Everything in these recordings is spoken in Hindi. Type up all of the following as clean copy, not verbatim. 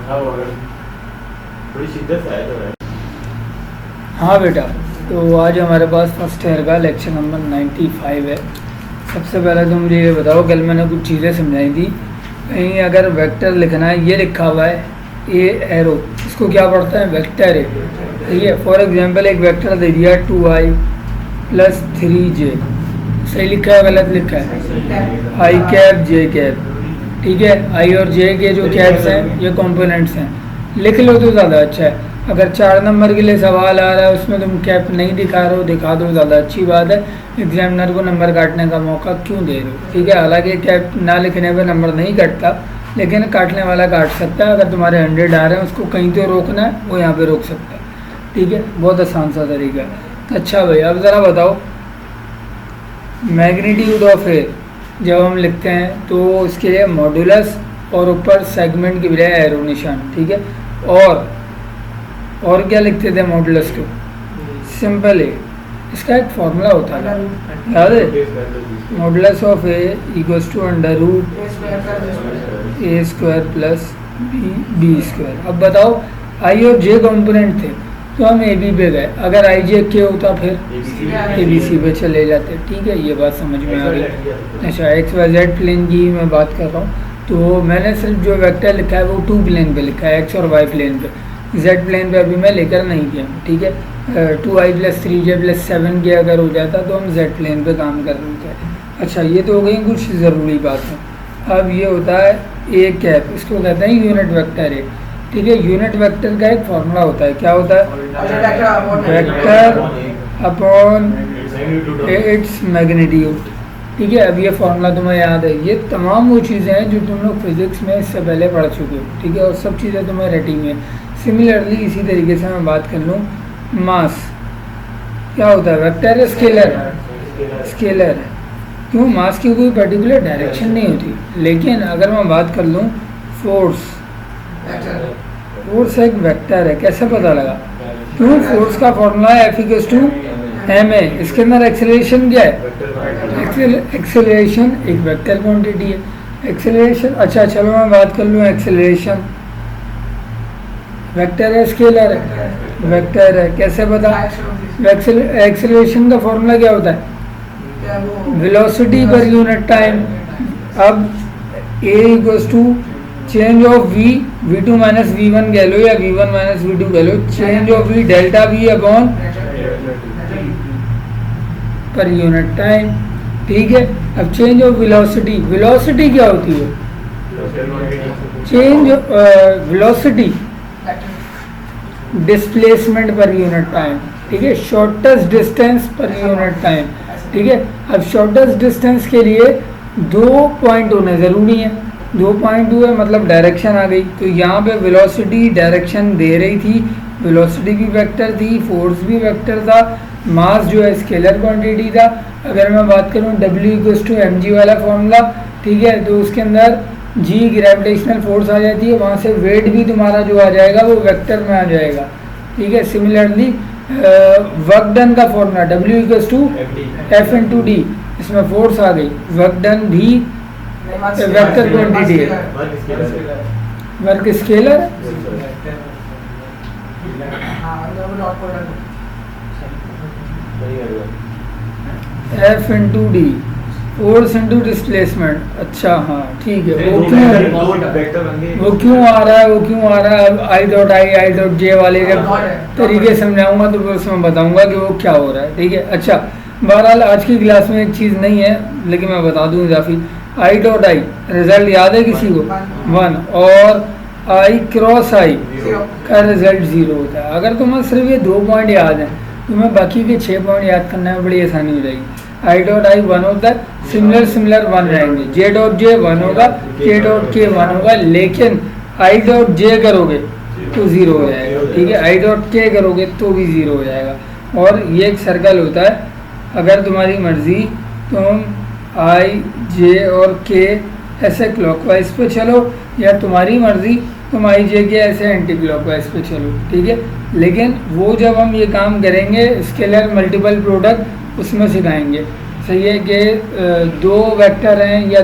थोड़ी शिद्दत से आए तो है। हाँ बेटा, तो आज हमारे पास फर्स्ट ईयर का लेक्चर नंबर 95 है। सबसे पहले तो मुझे ये बताओ, कल मैंने कुछ चीज़ें समझाई थी। कहीं अगर वेक्टर लिखना है, ये लिखा हुआ है ए एरो, इसको क्या पढ़ता है? वेक्टर है, ठीक है। फॉर एग्जांपल एक वेक्टर दे दिया 2i + 3j, सही लिखा है गलत लिखा है? i कैप j कैप, ठीक है। i और j के जो कैप्स हैं ये कंपोनेंट्स हैं, लिख लो तो ज़्यादा अच्छा है। अगर 4 नंबर के लिए सवाल आ रहा है उसमें तुम कैप नहीं दिखा रहे हो, दिखा दो, ज़्यादा अच्छी बात है। एग्जामिनर को नंबर काटने का मौका क्यों दे रहे हो, ठीक है। हालांकि कैप ना लिखने पर नंबर नहीं कटता, लेकिन काटने वाला काट सकता है। अगर तुम्हारे 100 आ रहे हैं उसको कहीं तो रोकना है, वो यहाँ पे रोक सकता है, ठीक है। बहुत आसान सा तरीका है। अच्छा भाई, अब ज़रा बताओ, मैग्नीट्यूड ऑफ ए जब हम लिखते हैं तो इसके लिए मॉडुलस और ऊपर सेगमेंट की बजाय एरो निशान, ठीक है। और क्या लिखते थे मॉडुलस को? सिंपल है, इसका एक फॉर्मूला होता है, याद है? Modulus of a equals to √a² + b²। अब बताओ, आई और जे कंपोनेंट थे तो हम ए बी पे गए, अगर आई जे के होता फिर ए बी सी पे चले जाते, ठीक है। ये बात समझ में आ गई। अच्छा, एक्स वाई जेड प्लेन की मैं बात कर रहा हूँ, तो मैंने सिर्फ जो वेक्टर लिखा है वो 2 प्लेन पे लिखा है, एक्स और वाई प्लेन पे। जेड प्लेन पे अभी मैं लेकर नहीं गया, ठीक है। 2i + 3j + 7k अगर हो जाता तो हम जेड प्लेन पे काम कर रहे थे। अच्छा, ये तो हो गई कुछ ज़रूरी बातें। अब ये होता है ए कैप, इसको कहते हैं यूनिट वेक्टर है, ठीक है। यूनिट वेक्टर का एक फॉर्मूला होता है, क्या होता है? वेक्टर अपॉन इट्स मैग्नीट्यूड, ठीक है। अब ये फॉर्मूला तुम्हें याद है? ये तमाम वो चीज़ें हैं जो तुम लोग फिजिक्स में इससे पहले पढ़ चुके हो, ठीक है। और सब चीज़ें तुम्हें रटी हुई हैं। सिमिलरली इसी तरीके से मैं बात कर लूँ, मास क्या होता है? वेक्टर है, स्केलर है? स्केलर है। क्यों? मास की कोई पर्टिकुलर डायरेक्शन नहीं होती। लेकिन अगर मैं बात कर लूँ फोर्स, फोर्स एक वेक्टर है, कैसे पता लगा? क्यों? फोर्स का फॉर्मूला है F=ma। इसके अंदर एक्सेलरेशन क्या है? एक्सेलरेशन एक वेक्टर क्वांटिटी है, एक्सेलरेशन। अच्छा चलो मैं बात कर लूँ एक्सेलरेशन, वेक्टर है, स्केलर है? वेक्टर है, कैसे पता? एक्सेलरेशन का फॉर्मूला क्या होता है? वेलोसिटी पर यूनिट टाइम। अब a = change of v2 - v1 कह लो या v1 - v2 कह लो, change of v delta v upon per unit time, ठीक है। अब चेंज ऑफ वेलोसिटी, वेलोसिटी क्या होती है? चेंज वेलोसिटी डिस्प्लेसमेंट पर यूनिट टाइम, ठीक है। शॉर्टेस्ट डिस्टेंस पर यूनिट टाइम, ठीक है। अब शॉर्टेस्ट डिस्टेंस के लिए 2 पॉइंट होने ज़रूरी है। 2 पॉइंट हुए मतलब डायरेक्शन आ गई। तो यहाँ पे वेलोसिटी डायरेक्शन दे रही थी, वेलोसिटी भी वेक्टर थी, फोर्स भी वेक्टर था, मास जो है स्केलर क्वांटिटी था। अगर मैं बात करूँ W = mg वाला फॉर्मूला, ठीक है, तो उसके अंदर g ग्रेविटेशनल फोर्स आ जाती है, वहाँ से वेट भी तुम्हारा जो आ जाएगा वो वेक्टर में आ जाएगा, ठीक है। सिमिलरली वर्क डन का फॉर्मूला W = F × d, इसमें फोर्स आ गई, वर्क डन भी वेक्टर क्वांटिटी है, work scalar. F × d, force × displacement. अच्छा हाँ ठीक है, वो क्यों आ रहा है, वो क्यों आ रहा है? I.j वाले जब तरीके समझाऊंगा तो फिर उसमें बताऊंगा कि वो क्या हो रहा है, ठीक है। अच्छा, बहरहाल आज की क्लास में एक चीज़ नहीं है लेकिन मैं बता दूं इजाफी, I.I रिजल्ट याद है किसी को? 1, और I×I का रिजल्ट 0 होता है। अगर तुम्हें सिर्फ ये 2 पॉइंट याद हैं, तुम्हें बाकी के 6 पॉइंट याद करने में बड़ी आसानी हो जाएगी। I.I 1 होता है, सिमिलर 1 रहेंगे, J.J 1 होगा, K.K 1 होगा, लेकिन I.J करोगे तो 0 हो जाएगा, ठीक है। I.K करोगे तो भी 0 हो जाएगा। और ये एक सर्कल होता है, अगर तुम्हारी मर्जी तुम I, J और K ऐसे क्लॉकवाइज पे चलो, या तुम्हारी मर्जी तुम I, J के ऐसे एंटी क्लॉकवाइज पे चलो, ठीक है। लेकिन वो जब हम ये काम करेंगे स्केलर मल्टीपल प्रोडक्ट, उसमें सिखाएंगे, सही है कि 2 वेक्टर हैं या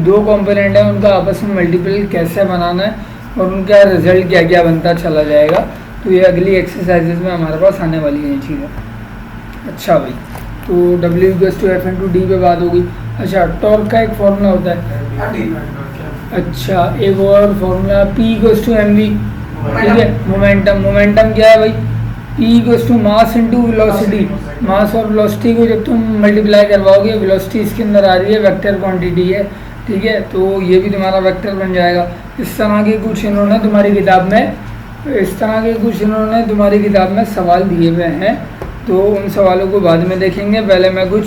2 कंपोनेंट हैं, उनका आपस में मल्टीपल कैसे बनाना है और उनका रिजल्ट क्या क्या बनता चला जाएगा। तो ये अगली एक्सरसाइजेज में हमारे पास आने वाली है चीज़ें। अच्छा भाई, तो W=F/d पे बात होगी। अच्छा, टॉर्क का एक फॉर्मूला होता है। अच्छा, एक और फॉर्मूला P=mv, ठीक है। मोमेंटम क्या है भाई? P mass into velocity. Mass और वेलोसिटी को जब तुम मल्टीप्लाई करवाओगे, वेलोसिटी इसके अंदर आ रही है, वेक्टर क्वांटिटी है, ठीक है। तो ये भी तुम्हारा वेक्टर बन जाएगा। इस तरह के कुछ इन्होंने तुम्हारी किताब में सवाल दिए हुए हैं, तो उन सवालों को बाद में देखेंगे। पहले मैं कुछ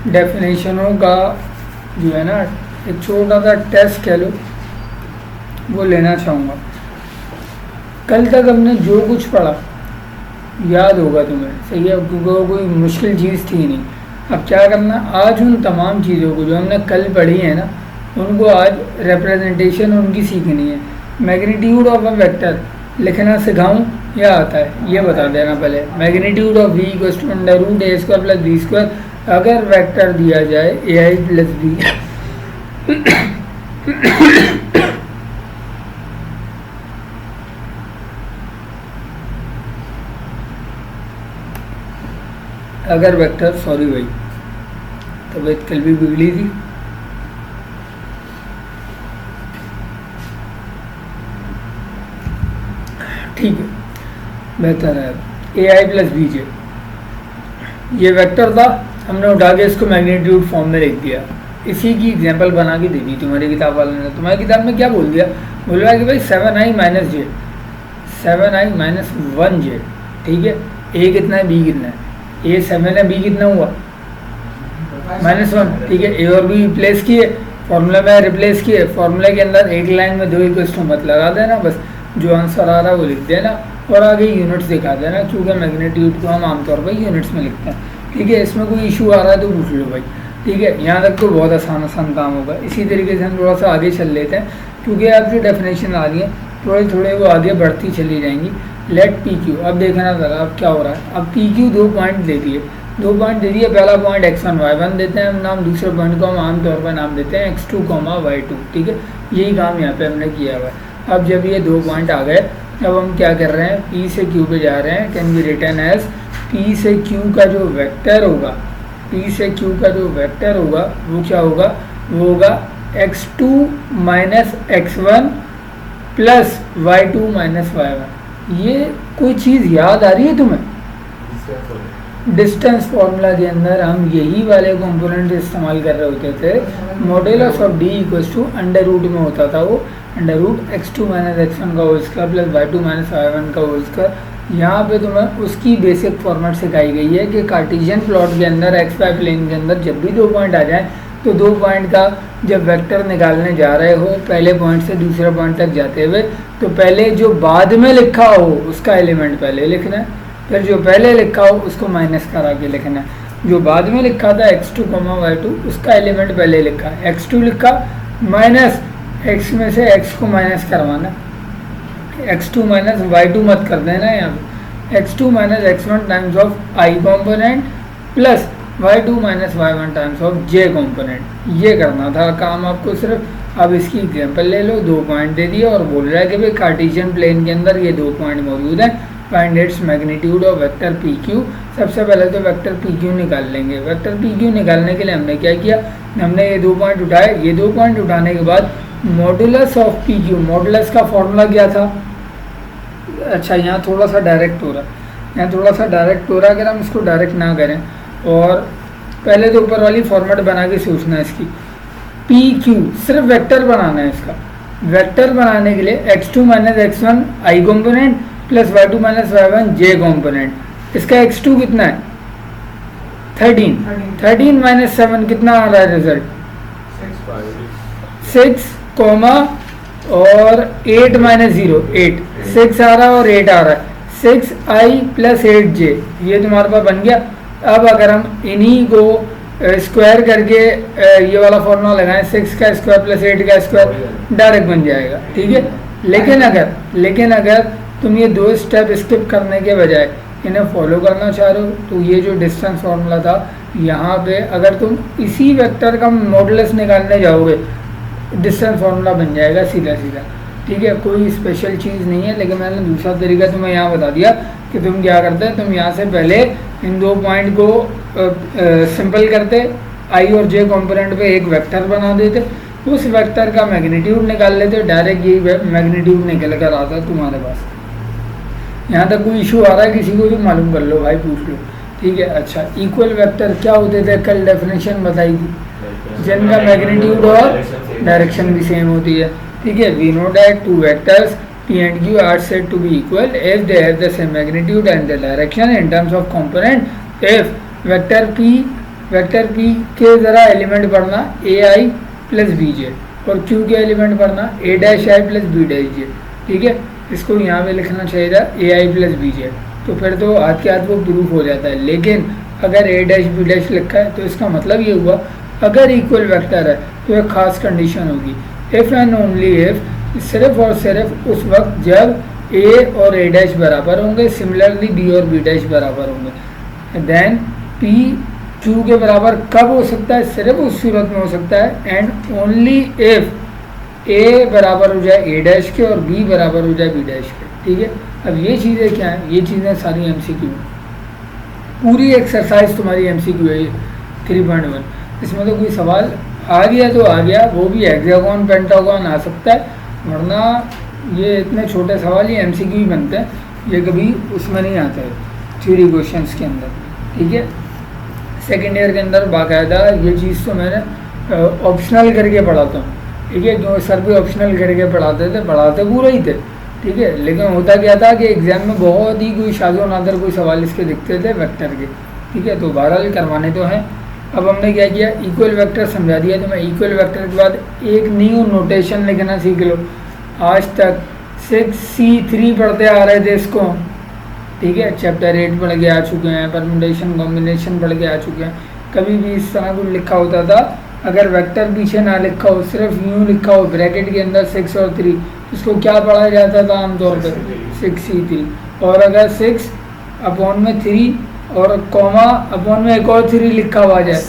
डेफिनेशनों का जो है ना एक छोटा सा टेस्ट कह लो वो लेना चाहूँगा। कल तक हमने जो कुछ पढ़ा याद होगा तुम्हें, सही है, क्योंकि वो कोई मुश्किल चीज़ थी नहीं। अब क्या करना, आज उन तमाम चीज़ों को जो हमने कल पढ़ी है ना, उनको आज रिप्रेजेंटेशन उनकी सीखनी है। मैग्नीट्यूड ऑफ अ वेक्टर लिखना सिखाऊं या आता है, ये बता देना पहले। Magnitude of V =√a² + b²। अगर वेक्टर दिया जाए AI + b अगर वेक्टर, सॉरी भाई तबीयत कल भी बिगड़ी थी। ठीक है, बेहतर है। AI + bj ये वेक्टर था, हमने उठा के इसको मैग्नीट्यूड फॉर्म में लिख दिया। इसी की एग्जांपल बना के दे दी तुम्हारी किताब वाले ने। तुम्हारी किताब में क्या बोल दिया? बोल रहा है कि भाई 7i - j 7i - 1j, ठीक है। A कितना है, B कितना है? A 7 है, B कितना हुआ? -1, ठीक है। A और B रिप्लेस किए, फॉर्मूला में रिप्लेस किए। फॉर्मूले के अंदर एक लाइन में 2 इक्वल मत लगा देना, बस जो आंसर आ रहा है वो लिख देना और आगे यूनिट्स दिखा देना, क्योंकि मैग्नीट्यूड को हम आमतौर पर यूनिट्स में लिखते हैं, ठीक है। इसमें कोई इशू आ रहा है तो पूछ लो भाई, ठीक है। यहाँ तक तो बहुत आसान काम होगा। इसी तरीके से हम थोड़ा सा आगे चल लेते हैं, क्योंकि अब जो डेफिनेशन आ रही है थोड़े वो आगे बढ़ती चली जाएंगी। लेट PQ, अब देखना ज़रा अब क्या हो रहा है। अब PQ 2 पॉइंट दे दिए, 2 पॉइंट दे दिए। पहला पॉइंट x1 y1 देते हैं हम नाम, दूसरे पॉइंट को हम आमतौर पर नाम देते हैं x2, y2, ठीक है। यही काम यहाँ पे हमने किया हुआ है। अब जब ये 2 पॉइंट आ गए, अब हम क्या कर रहे हैं, P से Q पे जा रहे हैं। Can be written as P से Q का जो वेक्टर होगा, P से Q का जो वेक्टर होगा वो क्या होगा? वो होगा x2 - x1 + y2 - y1। ये कोई चीज़ याद आ रही है तुम्हें? डिस्टेंस फार्मूला के अंदर हम यही वाले कंपोनेंट इस्तेमाल कर रहे होते थे। मॉड्यूलस ऑफ D = में होता था वो, √x2 - x1 का होल स्क्वायर + y2 - y1 का होल स्क्वायर। यहाँ पे तुम्हें उसकी बेसिक फॉर्मेट सिखाई गई है कि कार्टेशियन प्लॉट के अंदर XY प्लेन के अंदर जब भी 2 पॉइंट आ जाए, तो 2 पॉइंट का जब वेक्टर निकालने जा रहे हो पहले पॉइंट से दूसरे पॉइंट तक जाते हुए, तो पहले जो बाद में लिखा हो उसका एलिमेंट पहले लिखना है, फिर जो पहले लिखा हो उसको माइनस करा के लिखना है। जो बाद में लिखा था x2, y2 उसका एलिमेंट पहले लिखा, x2 लिखा माइनस x में से x को माइनस करवाना, x2 - y2 मत कर देना यहाँ पे, x2 - x1 times of I component plus y2 - y1 times of j component. ये करना था काम आपको सिर्फ। अब इसकी एग्जांपल ले लो, 2 पॉइंट दे दिए और बोल रहा है कि भाई कार्टेशियन प्लेन के अंदर ये 2 पॉइंट मौजूद हैं, find its magnitude of vector PQ। सबसे पहले तो वेक्टर PQ निकाल लेंगे। वेक्टर PQ निकालने के लिए हमने क्या किया, हमने ये 2 पॉइंट उठाए। ये 2 पॉइंट उठाने के बाद मॉडुलस ऑफ PQ, मॉडुलस का फॉर्मूला क्या था? अच्छा, यहाँ थोड़ा सा डायरेक्ट हो रहा है, अगर हम इसको डायरेक्ट ना करें और पहले तो ऊपर वाली फॉर्मेट बना के सोचना है इसकी। PQ सिर्फ वेक्टर बनाना है इसका। वेक्टर बनाने के लिए x2 - x1 I component plus y2 - y1 j component. इसका x2 कितना है? 13 - 7 कितना आ रहा है रिजल्ट? 6, और 8 - 0 8, 6 आ रहा है और 8 आ रहा है। 6i + 8j ये तुम्हारे पास बन गया। अब अगर हम इन्हीं को स्क्वायर करके ये वाला फॉर्मूला लगाएं, 6 का स्क्वायर प्लस 8 का स्क्वायर डायरेक्ट बन जाएगा, ठीक है। लेकिन अगर तुम ये 2 स्टेप स्किप करने के बजाय इन्हें फॉलो करना चाह रहे हो, तो ये जो डिस्टेंस फार्मूला था यहाँ पे अगर तुम इसी वेक्टर का मॉडुलस निकालने जाओगे, डिस्टेंस फार्मूला बन जाएगा सीधा, ठीक है, कोई स्पेशल चीज़ नहीं है, लेकिन मैंने दूसरा तरीका तुम्हें यहाँ बता दिया कि तुम क्या करते हैं, तुम यहाँ से पहले इन दो पॉइंट को सिंपल करते, आई और जे कंपोनेंट पे एक वेक्टर बना देते, उस वेक्टर का मैग्नीट्यूड निकाल लेते, डायरेक्ट यही मैग्नीट्यूड निकल कर आता तुम्हारे पास। यहाँ तक कोई इशू आ रहा है किसी को तो मालूम कर लो भाई, पूछ लो, ठीक है। अच्छा, इक्वल वेक्टर क्या होते थे, कल डेफिनेशन बताई थी, जिनका मैग्नीट्यूड और डायरेक्शन भी सेम होती है, ठीक है। We know that two vectors P and Q are said to be equal if they have the same magnitude and the direction in terms of component. If vector P के ज़रा एलिमेंट पढ़ना AI प्लस BJ और Q के एलिमेंट पढ़ना A'(I) प्लस B'(J), ठीक है। इसको यहाँ पे लिखना चाहिए था AI प्लस BJ, तो फिर तो हाथ के हाथ वो प्रूफ हो जाता है। लेकिन अगर A'(B') लिखा है तो इसका मतलब ये हुआ अगर इक्वल वेक्टर है तो एक खास कंडीशन होगी, इफ़ एंड ओनली इफ, सिर्फ और सिर्फ उस वक्त जब A और A' बराबर होंगे, सिमिलरली B और B' बराबर होंगे। देन P Q के बराबर कब हो सकता है, सिर्फ उस सूरत में हो सकता है एंड ओनली इफ A बराबर हो जाए A' के और B बराबर हो जाए B' के, ठीक है। अब ये चीज़ें क्या हैं, ये चीज़ें सारी MCQ, पूरी एक्सरसाइज तुम्हारी MCQ है 3.1। इसमें तो कोई सवाल आ गया तो आ गया, वो भी हेक्सागोन पेंटागोन आ सकता है, वरना ये इतने छोटे सवाल ये MCQ ही बनते हैं, ये कभी उसमें नहीं आते थ्योरी क्वेश्चंस के अंदर, ठीक है। सेकेंड ईयर के अंदर बाकायदा ये चीज़ तो मैंने ऑप्शनल करके पढ़ाता हूँ, ठीक है, क्योंकि सर भी ऑप्शनल करके पढ़ाते पूरे ही थे, ठीक है। लेकिन होता क्या था कि एग्ज़ाम में बहुत ही कोई शाज़ो नादर कोई सवाल इसके दिखते थे वेक्टर के, ठीक है। तो बहरहाल करवाने तो हैं। अब हमने क्या किया, इक्वल वेक्टर समझा दिया, तो मैं इक्वल वेक्टर के बाद एक न्यू नोटेशन लिखना सीख लो। आज तक 6C3 पढ़ते आ रहे थे इसको, ठीक है, चैप्टर 8 पढ़ के आ चुके हैं, परम्यूटेशन कॉम्बिनेशन पढ़ के आ चुके हैं। कभी भी इस तरह कुछ लिखा होता था, अगर वेक्टर पीछे ना लिखा हो, सिर्फ यूँ लिखा हो ब्रैकेट के अंदर 6 और 3, इसको क्या पढ़ा जाता था आमतौर पर 6C3, और अगर 6 अपॉन में 3 और कॉमा अपॉन में एक और 3 लिखा हुआ जाए,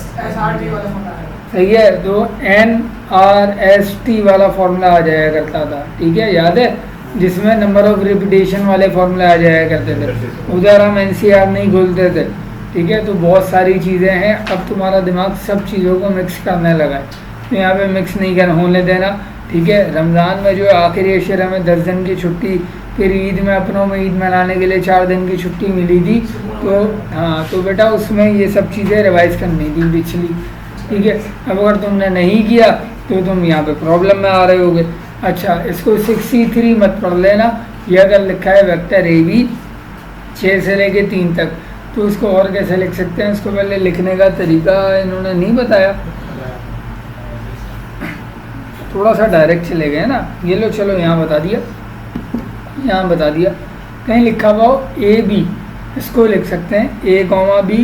सही है, तो NRST वाला फॉर्मूला आ जाया करता था, ठीक है, याद है, जिसमें नंबर ऑफ रिपीटेशन वाले फॉर्मूले आ जाया करते थे। उधर हम NCR नहीं खोलते थे, ठीक है। तो बहुत सारी चीज़ें हैं, अब तुम्हारा दिमाग सब चीज़ों को मिक्स करने लगा है, तो यहाँ पे मिक्स नहीं कर होने देना, ठीक है। रमज़ान में जो आखिरी अशर हमें 10 दिन की छुट्टी, फिर ईद में अपनों में ईद मनाने के लिए 4 दिन की छुट्टी मिली थी, तो हाँ, तो बेटा उसमें ये सब चीज़ें रिवाइज़ करनी थी पिछली, ठीक है। अब अगर तुमने नहीं किया तो तुम यहाँ पे प्रॉब्लम में आ रहे होगे। अच्छा, इसको 6C3 मत पढ़ लेना, ये अगर लिखा है वेक्टर AB 6 से लेके 3 तक, तो उसको और कैसे लिख सकते हैं, इसको पहले लिखने का तरीका इन्होंने नहीं बताया, थोड़ा सा डायरेक्ट चले गए ना। ये लो, चलो यहाँ बता दिया, यहाँ बता दिया, कहीं लिखा हुआ हो AB, इसको लिख सकते हैं A, B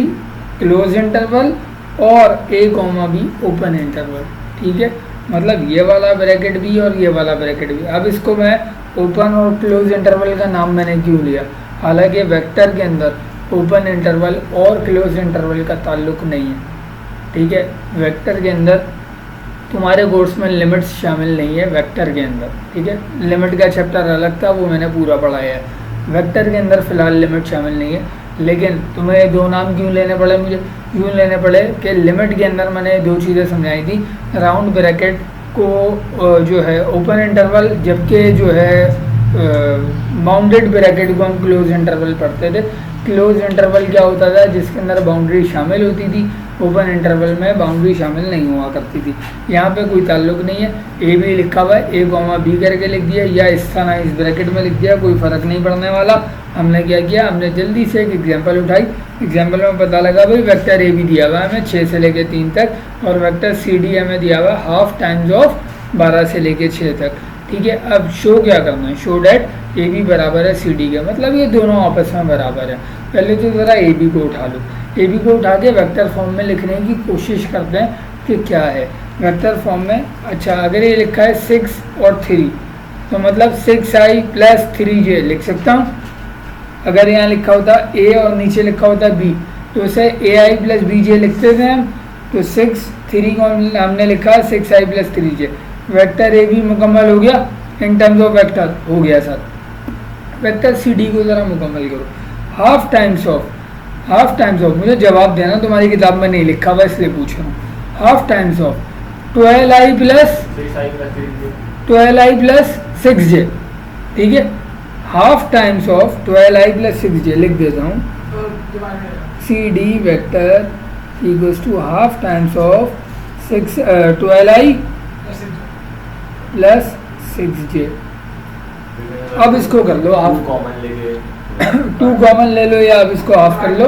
क्लोज इंटरवल और A, B ओपन इंटरवल, ठीक है। मतलब ये वाला ब्रैकेट भी और ये वाला ब्रैकेट भी। अब इसको मैं ओपन और क्लोज इंटरवल का नाम मैंने क्यों लिया, हालांकि वेक्टर के अंदर ओपन इंटरवल और क्लोज इंटरवल का ताल्लुक नहीं है, ठीक है। वेक्टर के अंदर तुम्हारे कोर्स में लिमिट्स शामिल नहीं है वेक्टर के अंदर, ठीक है। लिमिट का चैप्टर अलग था, वो मैंने पूरा पढ़ाया है। वेक्टर के अंदर फ़िलहाल लिमिट शामिल नहीं है, लेकिन तुम्हें ये 2 नाम क्यों लेने पड़े, मुझे यूँ लेने पड़े कि लिमिट के अंदर मैंने 2 चीज़ें समझाई थी। राउंड ब्रैकेट को जो है ओपन इंटरवल, जबकि जो है बाउंडेड ब्रैकेट को हम क्लोज इंटरवल पढ़ते थे। क्लोज इंटरवल क्या होता था, जिसके अंदर बाउंड्री शामिल होती थी, ओपन इंटरवल में बाउंड्री शामिल नहीं हुआ करती थी। यहाँ पे कोई ताल्लुक नहीं है, AB लिखा हुआ है, A, B करके लिख दिया, या इस तरह इस ब्रैकेट में लिख दिया, कोई फ़र्क नहीं पड़ने वाला। हमने क्या किया, हमने जल्दी से एक एग्जांपल उठाई, एग्जांपल में पता लगा भाई वेक्टर AB दिया हुआ है हमें 6 से लेके 3 तक, और वेक्टर CD हमें दिया हुआ है हाफ टाइम्स ऑफ 12 से लेके 6 तक, ठीक है। अब शो क्या करना है, शो डैट AB बराबर है CD के, मतलब ये दोनों आपस में बराबर है। पहले तो ज़रा AB को उठा लो, AB को उठा के वेक्टर फॉर्म में लिखने की कोशिश करते हैं कि क्या है वेक्टर फॉर्म में। अच्छा, अगर ये लिखा है 6 और 3, तो मतलब 6i प्लस 3j लिख सकता हूँ। अगर यहाँ लिखा होता A और नीचे लिखा होता B, तो उसे AI प्लस BJ लिखते थे हम, तो 6 3 को हमने लिखा 6i plus 3j, vector AB मुकम्मल हो गया। इन टर्म्स ऑफ वेक्टर हो गया सर। वेक्टर सी डी को ज़रा मुकम्मल करो। हाफ टाइम्स ऑफ मुझे जवाब देना, तुम्हारी किताब में नहीं लिखा हुआ इसलिए पूछ रहा हूँ। Half times of 12i plus 6j, ठीक है। Half times of 12i plus 6j लिख देता हूँ। C D vector equals to half times of 12i plus 6j। अब इसको कर लो आप, कॉमन लेके 2 कॉमन ले लो या अब इसको ऑफ कर लो,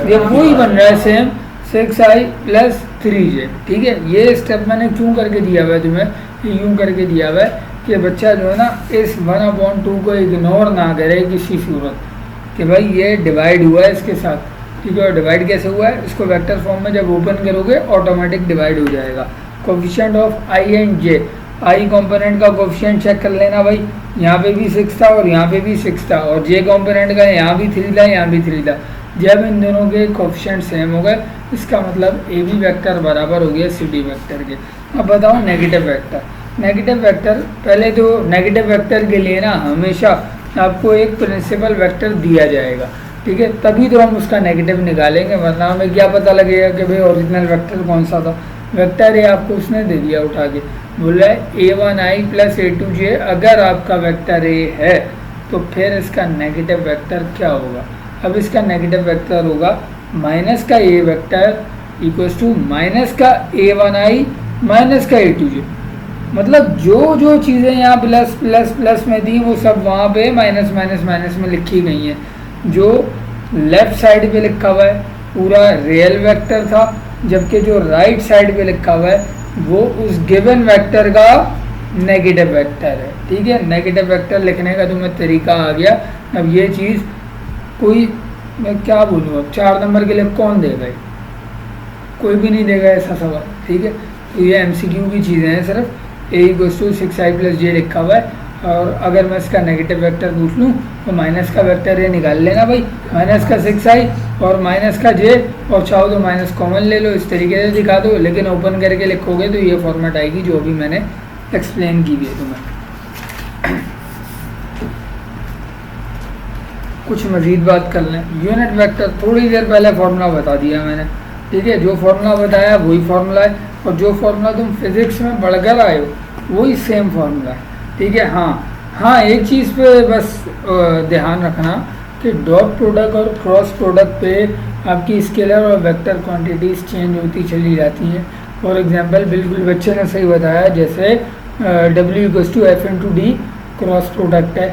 ये वही बन रहा है सेम 6i प्लस 3j, ठीक है। ये स्टेप मैंने क्यों करके दिया हुआ है तुम्हें, यूँ करके दिया हुआ है कि बच्चा जो है ना इस 1/2 को इग्नोर ना करे किसी सूरत कि भाई ये डिवाइड हुआ है इसके साथ, ठीक है। डिवाइड कैसे हुआ है, इसको वेक्टर फॉर्म में जब ओपन करोगे ऑटोमेटिक डिवाइड हो जाएगा। Coefficient of i and j, i component का कोफिशिएंट चेक कर लेना भाई, यहाँ पे भी 6 था और यहाँ पे भी 6 था, और j कंपोनेंट का यहाँ भी 3 था यहाँ भी 3 था। जब इन दोनों के कोफिशिएंट सेम हो गए इसका मतलब ए बी वेक्टर बराबर हो गया सी डी वेक्टर के। अब बताओ नेगेटिव वेक्टर। नेगेटिव वेक्टर, पहले तो नेगेटिव वेक्टर के लिए ना हमेशा आपको एक प्रिंसिपल वेक्टर दिया जाएगा, ठीक है, तभी तो हम उसका नेगेटिव निकालेंगे, वरना हमें क्या पता लगेगा कि भाई ओरिजिनल वेक्टर कौन सा था। वेक्टर ए आपको उसने दे दिया उठा के, बोल रहा है a1i प्लस a2j, अगर आपका वेक्टर ए है तो फिर इसका नेगेटिव वेक्टर क्या होगा। अब इसका नेगेटिव वेक्टर होगा माइनस का ए वेक्टर इक्वल्स टू माइनस का a1i माइनस का a2j। मतलब जो जो चीज़ें यहाँ प्लस प्लस प्लस में थी वो सब वहाँ पे माइनस माइनस माइनस में लिखी गई हैं। जो लेफ्ट साइड पे लिखा हुआ है पूरा रियल वेक्टर था, जबकि जो राइट साइड पे लिखा हुआ है वो उस गिवन वेक्टर का नेगेटिव वेक्टर है, ठीक है। नेगेटिव वेक्टर लिखने का तुम्हें तरीका आ गया। अब ये चीज़ कोई, मैं क्या बोलूँ, अब 4 नंबर के लिए कौन देगा, कोई भी नहीं देगा ऐसा सवाल, ठीक है। तो ये MCQ की चीज़ें हैं सिर्फ। a equals to 6i plus j लिखा हुआ है, और अगर मैं इसका नेगेटिव वेक्टर पूछ लूँ तो माइनस का वेक्टर ये निकाल लेना भाई, माइनस का 6i और माइनस का j, और चाहो तो माइनस कॉमन ले लो, इस तरीके से दिखा दो। लेकिन ओपन करके लिखोगे तो ये फॉर्मेट आएगी जो भी मैंने एक्सप्लेन की है तुम्हें। कुछ मज़ीद बात कर लें। यूनिट वेक्टर थोड़ी देर पहले फार्मूला बता दिया मैंने, ठीक है। जो फार्मूला बताया वही फार्मूला है, और जो फार्मूला तुम फिज़िक्स में पढ़कर आए हो वही सेम फार्मूला है, ठीक है। हाँ, एक चीज़ पे बस ध्यान रखना कि डॉट प्रोडक्ट और क्रॉस प्रोडक्ट पे आपकी स्केलर और वेक्टर क्वांटिटीज़ चेंज होती चली जाती हैं। फॉर एग्जांपल बिल्कुल बच्चे ने सही बताया, जैसे W equals to F into D cross product है,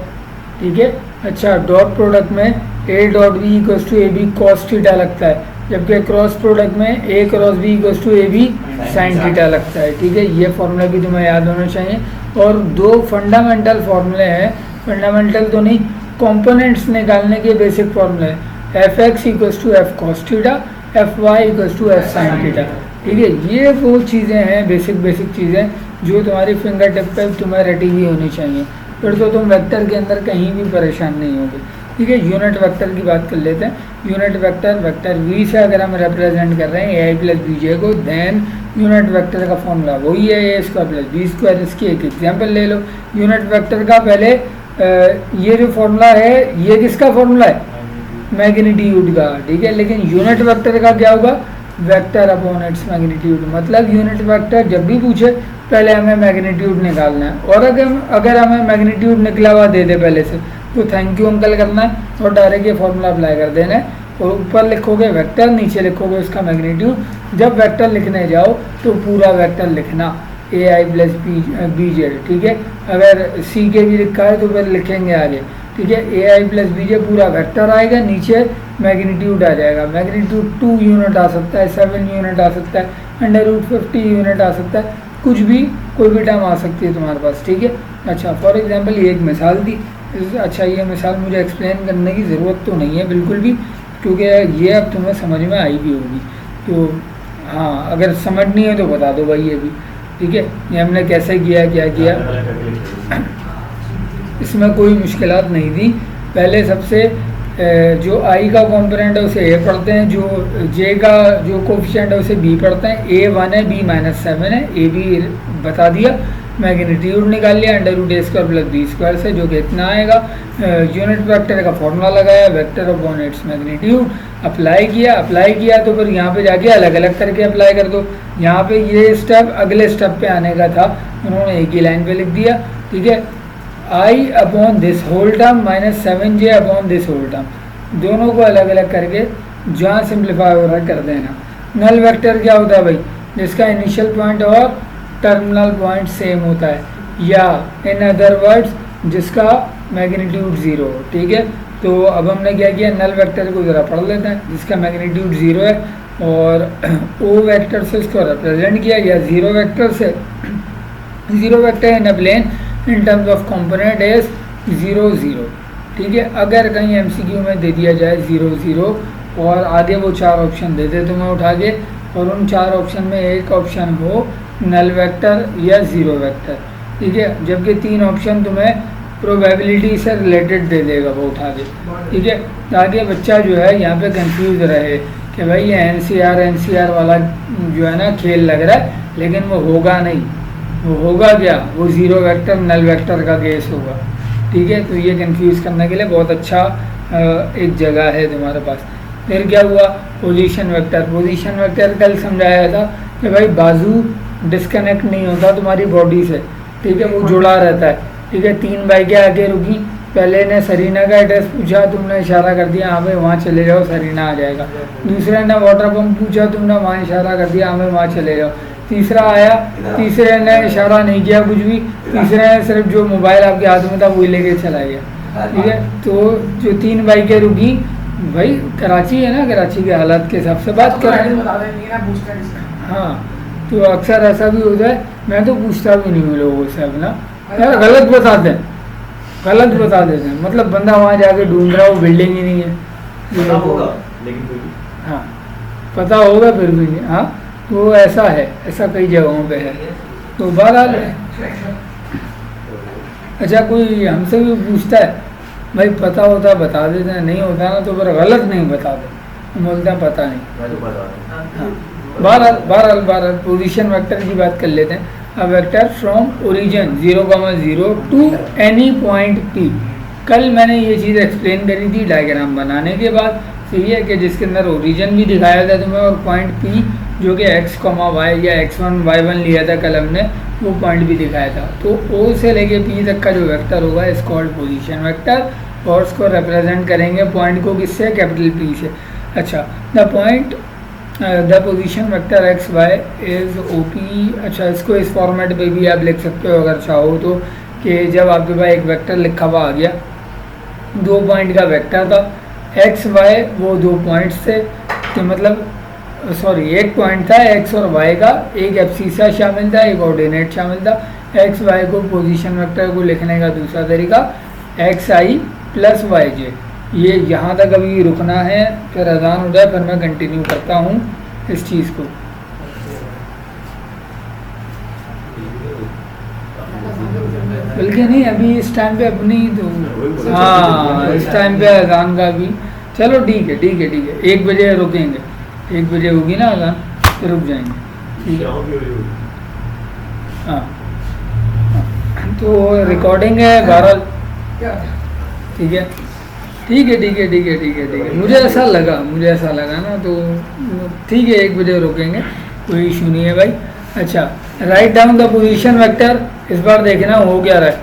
ठीक है। अच्छा, डॉट प्रोडक्ट में A dot B equals to AB cos theta लगता है, जबकि क्रॉस प्रोडक्ट में A cross B equals to AB sine theta लगता है, ठीक है। ये फॉर्मूला भी तुम्हें याद होना चाहिए। और 2 फंडामेंटल फार्मूले हैं, फंडामेंटल तो नहीं, कंपोनेंट्स निकालने के बेसिक फार्मूले हैं। Fx equals to F cos theta, Fy equals to F sine theta, ठीक है। ये वो चीज़ें हैं, बेसिक चीज़ें जो तुम्हारी फिंगर टिप पे तुम्हें रटी हुई होनी चाहिए, फिर तो तुम वेक्टर के अंदर कहीं भी परेशान नहीं होगे, ठीक है। यूनिट वेक्टर की बात कर लेते हैं। यूनिट वेक्टर v से अगर हम रिप्रेजेंट कर रहे हैं ai प्लस bj को, देन यूनिट वेक्टर का फॉर्मूला वही है a square plus b square. इसकी एक एग्जांपल ले लो। यूनिट वेक्टर का पहले ये जो फॉर्मूला है ये किसका फॉर्मूला है, मैग्नीट्यूड का, ठीक है। लेकिन यूनिट वेक्टर का क्या होगा, वेक्टर अपॉन इट्स मैग्नीट्यूड। मतलब यूनिट वेक्टर जब भी पूछे पहले हमें मैग्नीट्यूड निकालना है, और अगर हमें मैग्नीट्यूड निकला हुआ दे दे पहले से तो थैंक यू अंकल करना है और डायरेक्ट ये फॉर्मूला अप्लाई कर देना है, और ऊपर लिखोगे वेक्टर, नीचे लिखोगे उसका मैग्नीट्यूड। जब वेक्टर लिखने जाओ तो पूरा वेक्टर लिखना ai प्लस bj, ठीक है। अगर c के भी लिखा है तो फिर लिखेंगे आगे, ठीक है। ai प्लस bj पूरा वेक्टर आएगा, नीचे मैग्नीट्यूड आ जाएगा। मैग्नीट्यूड 2 यूनिट आ सकता है, 7 यूनिट आ सकता है, √50 यूनिट आ सकता है, कुछ भी कोई भी टर्म आ सकती है तुम्हारे पास, ठीक है। अच्छा, फॉर एग्जांपल ये एक मिसाल दी। अच्छा, ये मिसाल मुझे एक्सप्लेन करने की ज़रूरत तो नहीं है बिल्कुल भी, क्योंकि ये अब तुम्हें समझ में आई भी होगी। तो हाँ, अगर समझ नहीं है तो बता दो भाई ये भी, ठीक है। ये हमने कैसे किया, क्या किया, इसमें कोई मुश्किलात नहीं थी। पहले सबसे जो i का कॉम्पोनेंट है उसे a पढ़ते हैं, जो j का जो कोफिशिएंट है उसे b पढ़ते हैं। a 1 है, b -7 है, a b बता दिया। मैग्नीट्यूड निकाल लिया अंडर रूट ए स्क्वायर प्लस बी स्क्वायर से, जो कि इतना आएगा। यूनिट वेक्टर का फॉर्मूला लगाया, vector upon its magnitude, apply किया तो फिर यहाँ पे जाके अलग अलग करके अप्लाई कर दो। यहाँ पे ये स्टेप अगले स्टेप पे आने का था, उन्होंने एक ही लाइन पे लिख दिया, ठीक है। I upon this whole term minus 7j upon this whole term, दोनों को अलग अलग करके जहाँ सिंप्लीफाई हो रहा है कर देना। नल वेक्टर क्या होता है भाई, जिसका इनिशियल पॉइंट और टर्मिनल पॉइंट सेम होता है, या इन अदर वर्ड्स जिसका मैग्नीट्यूड 0 हो, ठीक है। तो अब हमने क्या किया, नल वेक्टर को ज़रा पढ़ लेते हैं, जिसका मैग्नीट्यूड 0 है और ओ वेक्टर से इसको रिप्रेजेंट किया गया, ज़ीरो वेक्टर से। Zero vector in a plane in terms of component is 0 0, ठीक है। अगर कहीं एमसीक्यू में दे दिया जाए 0 0 और आगे वो 4 ऑप्शन दे दे तुम्हें उठा के, और उन 4 ऑप्शन में एक ऑप्शन हो नल वेक्टर या ज़ीरो वेक्टर, ठीक है, जबकि 3 ऑप्शन तुम्हें प्रोबेबिलिटी से रिलेटेड दे देगा वो उठा के, ठीक है, ताकि बच्चा जो है यहाँ पे कंफ्यूज रहे कि भाई ये एनसीआर वाला जो है ना खेल लग रहा है, लेकिन वो होगा नहीं। वो होगा क्या, वो ज़ीरो वेक्टर नल वेक्टर का केस होगा, ठीक है। तो ये कंफ्यूज करने के लिए बहुत अच्छा एक जगह है तुम्हारे पास। फिर क्या हुआ, पोजीशन वेक्टर कल समझाया था कि भाई बाजू डिस्कनेक्ट नहीं होता तुम्हारी बॉडी से, ठीक है, वो जुड़ा रहता है, ठीक है। 3 बाइकें आके रुकी, पहले ने सरीना का एड्रेस पूछा, तुमने इशारा कर दिया हाँ भाई वहाँ चले जाओ, सरीना आ जाएगा। दूसरे ने वाटर पम्प पूछा, तुमने वहाँ इशारा कर दिया हाँ भाई वहाँ चले जाओ। तीसरा आया, तीसरे ने इशारा नहीं किया कुछ भी, तीसरे ने सिर्फ जो मोबाइल आपके हाथ में था वही लेके चला गया, ठीक है। तो जो 3 बाइकें रुकी, भाई कराची है ना, कराची के हालात के हिसाब से बात कर रहे हैं। हाँ, तो अक्सर ऐसा भी होता है, मैं तो पूछता भी नहीं हूँ लोगों से अब ना, यार गलत बता देते हैं, मतलब बंदा वहाँ जाके ढूंढ रहा हो, बिल्डिंग ही नहीं है, पता होगा लेकिन फिर भी, हाँ पता होगा फिर भी नहीं, हाँ तो ऐसा है, ऐसा कई जगहों पे है। तो बहरहाल अच्छा कोई हमसे भी पूछता है, भाई पता होता बता देते हैं, नहीं होता ना तो फिर गलत नहीं बताते, बोलते हैं पता नहीं। मैं तो बता रहा हूँ। हाँ, बहरहाल पोजीशन वेक्टर की बात कर लेते हैं। A vector from origin 0,0 to any point P। कल मैंने ये चीज़ एक्सप्लेन करी थी डायग्राम बनाने के बाद, सही है, कि जिसके अंदर ओरिजिन भी दिखाया था तुम्हें और पॉइंट P जो कि x, y या x1 y1 लिया था कल हमने, वो पॉइंट भी दिखाया था। तो O से लेके P तक का जो वेक्टर होगा इस कॉल्ड पोजीशन वेक्टर, और उसको रिप्रेजेंट करेंगे पॉइंट को किससे, कैपिटल P से। अच्छा, the position vector X Y is OP। अच्छा, इसको इस फॉर्मेट पे भी आप लिख सकते हो अगर चाहो तो, कि जब आपके पास एक वेक्टर लिखा हुआ आ गया, 2 पॉइंट का वेक्टर था, एक्स वाई वो 2 पॉइंट्स थे, तो मतलब सॉरी एक पॉइंट था एक्स और वाई का, एक एब्सिसा शामिल था, एक ऑर्डिनेट शामिल था। एक्स वाई को पोजीशन वेक्टर को लिखने का दूसरा तरीका XI प्लस YJ। ये यहाँ तक अभी रुकना है, फिर अजान हो जाए, फिर मैं कंटिन्यू करता हूँ इस चीज़ को। बल्कि नहीं, अभी इस टाइम पे अपनी तो हाँ इस टाइम पे अजान का भी, चलो ठीक है 1 बजे रुकेंगे, 1 बजे होगी ना अजान, फिर रुक जाएंगे, ठीक है। हाँ, तो रिकॉर्डिंग है 12, ठीक है। मुझे ऐसा लगा ना, तो ठीक है 1 बजे रुकेंगे, कोई इशू नहीं है भाई। अच्छा, write down the position vector. इस बार देखना हो क्या रहा है,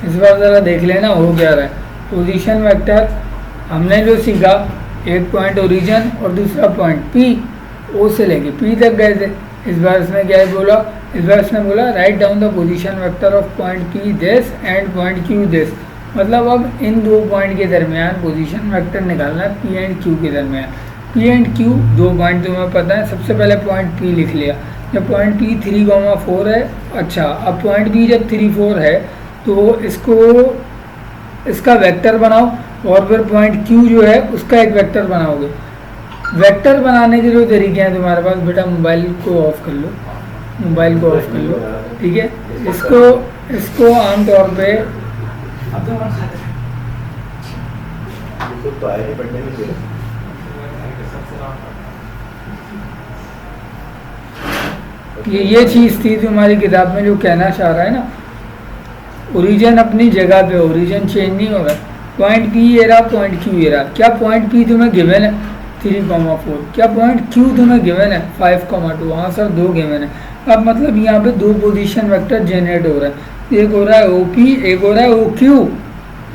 इस बार ज़रा देख लेना हो क्या रहा है। पोजीशन वेक्टर हमने जो सीखा, एक पॉइंट ओरिजिन और दूसरा पॉइंट P, O से लेके P तक गए थे। इस बार इसने क्या बोला, इस बार इसने बोला write down the position vector of point P this and point Q this. मतलब अब इन 2 पॉइंट के दरमियान पोजीशन वेक्टर निकालना है, P एंड Q के दरमियान। P एंड Q 2 पॉइंट तुम्हें पता है, सबसे पहले पॉइंट P लिख लिया। जब पॉइंट P 3,4 है, अच्छा अब पॉइंट P जब 3, 4 है तो इसका वेक्टर बनाओ, और फिर पॉइंट Q जो है उसका एक वेक्टर बनाओगे। वेक्टर बनाने के जो तरीके हैं तुम्हारे पास, बेटा मोबाइल को ऑफ कर लो, ठीक है। इसको आमतौर पे तो आए पढ़ने के लिए ये चीज़ थी तुम्हारी किताब में जो कहना चाह रहा है ना, ओरिजिन अपनी जगह पे, ओरिजिन चेंज नहीं हो रहा। पॉइंट पी ये रहा, पॉइंट क्यू ये रहा। क्या पॉइंट पी तुम्हें गिवन है 3,4? क्या पॉइंट क्यू तुम्हें गिवन है 5,2? हाँ सर 2 गिवन है। अब मतलब यहाँ पे 2 पोजीशन वेक्टर जनरेट हो रहा है, एक हो रहा है ओपी, एक हो रहा है ओक्यू।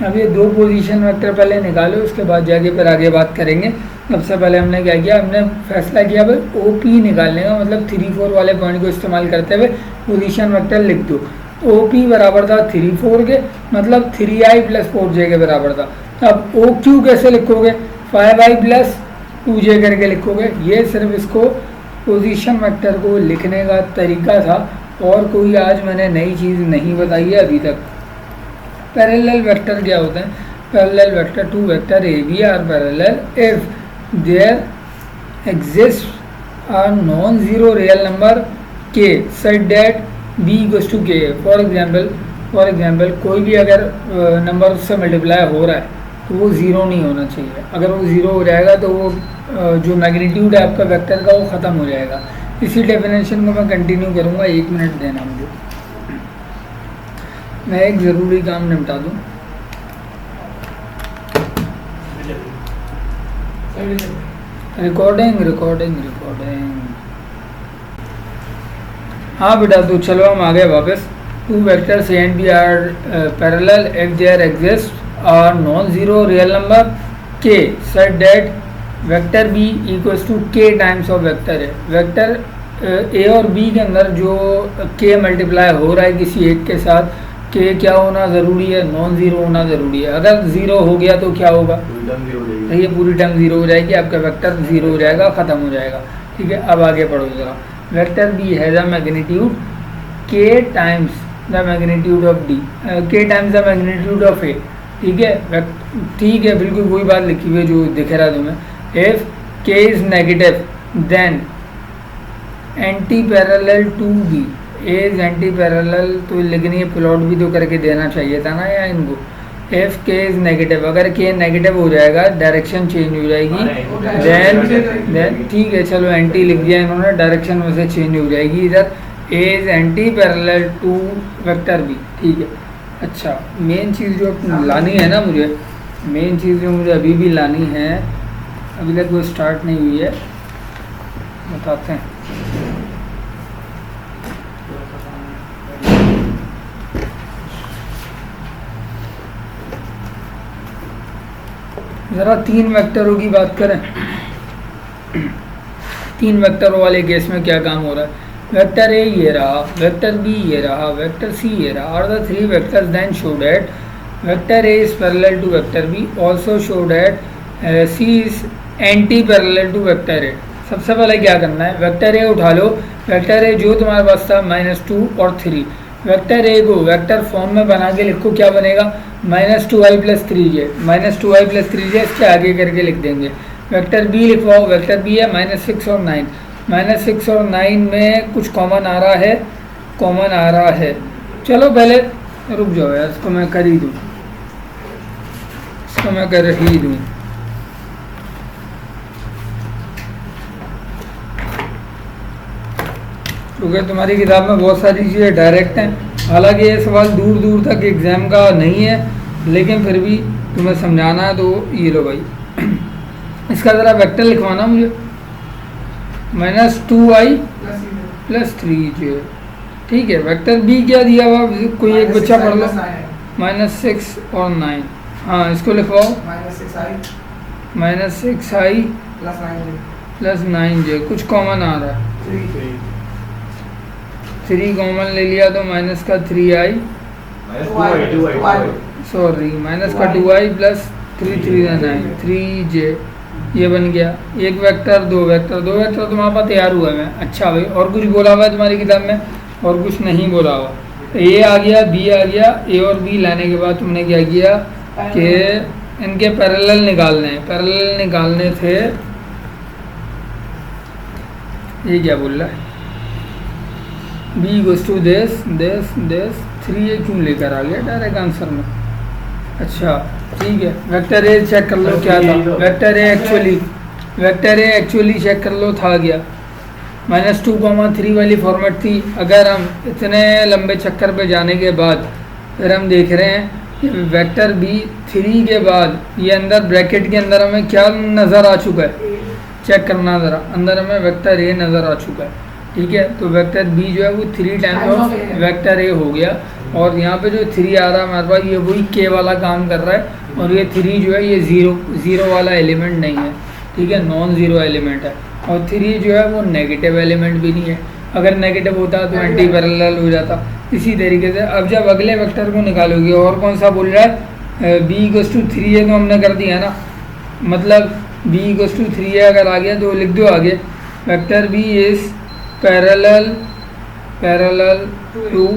अब ये 2 पोजीशन वेक्टर पहले निकालो, उसके बाद जाके फिर आगे बात करेंगे। सबसे पहले हमने क्या किया, हमने फैसला किया भाई ओपी निकालने का, मतलब 3,4 वाले पॉइंट को इस्तेमाल करते हुए पोजीशन वेक्टर लिख दो। OP बराबर था 3,4 के, मतलब 3i + 4j के बराबर था। अब OQ कैसे लिखोगे, 5i + 2j करके लिखोगे। ये सिर्फ इसको पोजीशन वेक्टर को लिखने का तरीका था, और कोई आज मैंने नई चीज़ नहीं बताई है अभी तक। पैरेलल वेक्टर क्या होते हैं? Parallel vector, 2 vector AB are parallel if there exist are non zero real number k such that b equals to k। For example कोई भी अगर नंबर उससे मल्टीप्लाई हो रहा है तो वो ज़ीरो नहीं होना चाहिए। अगर वो ज़ीरो हो जाएगा तो वो जो मैग्नीट्यूड है आपका वेक्टर का वो ख़त्म हो जाएगा। इसी डेफिनेशन को मैं कंटिन्यू करूँगा, 1 मिनट देना मुझे, मैं एक ज़रूरी काम निपटा दूँ। रिकॉर्डिंग। हाँ बेटा, तो चलो हम आगे वापस। 2 vectors A and B are parallel if there exist are non zero real number k such that vector B equals to k times of vector है। वेक्टर A और B के अंदर जो k मल्टीप्लाई हो रहा है किसी एक के साथ, k क्या होना ज़रूरी है, नॉन ज़ीरो होना ज़रूरी है। अगर ज़ीरो हो गया तो क्या होगा, ये पूरी टर्म ज़ीरो हो जाएगी, आपका वेक्टर ज़ीरो हो जाएगा, ख़त्म हो जाएगा। ठीक है, अब आगे पढ़ो ज़रा। Vector B has a magnitude k times the magnitude of D, k times the magnitude of A। ठीक है, ठीक है, बिल्कुल वही बात लिखी हुई है जो दिख रहा है तुम्हें। If k is negative then anti parallel to B, A is anti parallel, तो लिखनी है, प्लॉट भी तो करके देना चाहिए था ना या इनको। इफ k इज़ नेगेटिव, अगर k नेगेटिव हो जाएगा डायरेक्शन चेंज हो जाएगी, देन ठीक है, चलो एंटी लिख दिया इन्होंने, डायरेक्शन वैसे चेंज हो जाएगी इधर। A is anti parallel to vector B। ठीक है, अच्छा मेन चीज़ जो लानी है ना मुझे, मेन चीज़ जो मुझे अभी भी लानी है, अभी तक वो स्टार्ट नहीं हुई है, बताते हैं। ज़रा 3 वेक्टरों की बात करें। 3 वेक्टरों वाले केस में क्या काम हो रहा है, वेक्टर A ये रहा, वेक्टर B ये रहा, वेक्टर C ये रहा, और the 3 vectors then show that vector A is parallel to vector B, also show that C is anti parallel to vector A। सबसे पहले क्या करना है, वेक्टर A उठा लो, वेक्टर A जो तुम्हारे पास था -2 और 3, वेक्टर A को वेक्टर फॉर्म में बना के लिखो, क्या बनेगा, -2i + 3j, -2i + 3j इसके आगे करके लिख देंगे। वेक्टर B लिखवाओ, वेक्टर B है -6 और 9, -6 और 9 में कुछ कॉमन आ रहा है, चलो पहले रुक जाओ यार, इसको मैं कर ही दूँ, क्योंकि तुम्हारी किताब में बहुत सारी चीज़ें डायरेक्ट हैं। हालांकि ये सवाल दूर दूर तक एग्ज़ाम का नहीं है, लेकिन फिर भी तुम्हें समझाना है, तो ये लो भाई, इसका ज़रा वेक्टर लिखवाना मुझे, -2i + 3j। ठीक है, वेक्टर B क्या दिया हुआ, कोई एक बच्चा पढ़ लो, -6 और 9, हाँ इसको लिखवाओ, -6i + 9j, कुछ कॉमन आ रहा है, 3 कॉमन ले लिया तो माइनस का 3i, सॉरी माइनस का 2i + 3 3j, ये बन गया। एक वेक्टर, दो वेक्टर तुम्हारे पास तैयार हुआ है। अच्छा भाई, और कुछ बोला हुआ है तुम्हारी किताब में, और कुछ नहीं बोला हुआ। ए आ गया, बी आ गया, ए और बी लाने के बाद तुमने क्या किया कि इनके पैरेलल निकालने थे। ये क्या बोल रहा है, B goes to this 3a क्यों लेकर आ गया डायरेक्ट आंसर में। अच्छा ठीक है, वेक्टर ए चेक कर लो क्या था, वेक्टर ए एक्चुअली चेक कर लो था क्या, -2,3 वाली फॉर्मेट थी। अगर हम इतने लंबे चक्कर पे जाने के बाद फिर हम देख रहे हैं कि वेक्टर बी 3 के बाद ये अंदर ब्रैकेट के अंदर हमें क्या नज़र आ चुका है, चेक करना ज़रा, अंदर हमें वेक्टर ए नज़र आ चुका है। ठीक है, तो वेक्टर बी जो है वो 3 टाइम्स ऑफ वेक्टर ए हो गया, और यहाँ पे जो 3 आ रहा है हमारे पास, ये वही के वाला काम कर रहा है, और ये 3 जो है ये ज़ीरो वाला एलिमेंट नहीं है। ठीक है, नॉन ज़ीरो एलिमेंट है, और 3 जो है वो नेगेटिव एलिमेंट भी नहीं है। अगर नेगेटिव होता तो एंटी पैरेलल हो जाता। इसी तरीके से अब जब अगले वेक्टर को निकालोगे, और कौन सा बोल रहा है, b = 3 है, तो हमने कर दिया ना, मतलब b = 3 है अगर आ गया तो लिख दो आगे, vector b is parallel to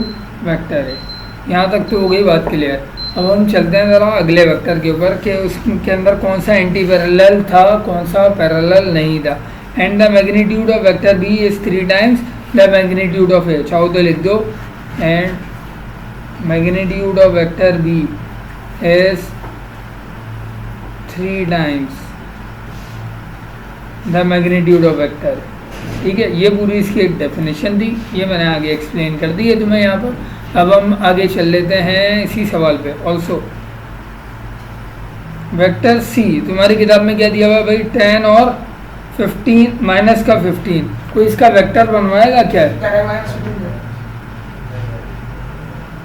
vector है। यहाँ तक तो हो गई बात क्लियर। अब हम चलते हैं ज़रा अगले वेक्टर के ऊपर कि उसके अंदर कौन सा एंटी पैरेलल था, कौन सा पैरेलल नहीं था। And the magnitude of vector B is 3 times the magnitude of A, चाहो तो लिख दो, and magnitude of vector B is 3 times the magnitude of vector. ठीक है, ये पूरी इसकी एक डेफिनेशन थी, ये मैंने आगे एक्सप्लेन कर दी है तुम्हें यहाँ पर। अब हम आगे चल लेते हैं इसी सवाल पे। ऑल्सो वेक्टर सी तुम्हारी किताब में क्या दिया हुआ है भाई, 10 और 15 माइनस का 15, कोई इसका वेक्टर बनवाएगा क्या है,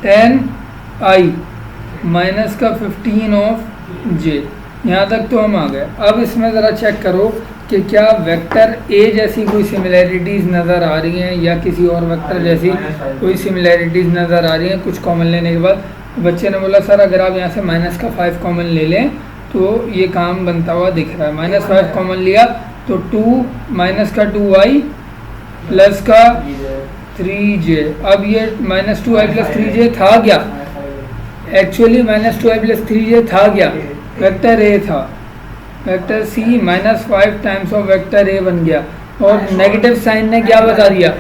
10i माइनस का 15 ऑफ जे। यहाँ तक तो हम आ गए। अब इसमें ज़रा चेक करो कि क्या वेक्टर ए जैसी कोई सिमिलैरिटीज़ नज़र आ रही हैं, या किसी और वेक्टर जैसी कोई सिमिलैरिटीज़ नज़र आ रही हैं कुछ कॉमन लेने के बाद। बच्चे ने बोला सर अगर आप यहाँ से -5 कॉमन ले लें तो ये काम बनता हुआ दिख रहा है। -5 कॉमन लिया तो 2 - 2i प्लस का 3j। अब ये -2i + 3j था क्या, एक्चुअली -2i + 3j था क्या, वेक्टर ए था। Vector C -5 times of vector A बन गया, और नेगेटिव साइन ने क्या बता दिया,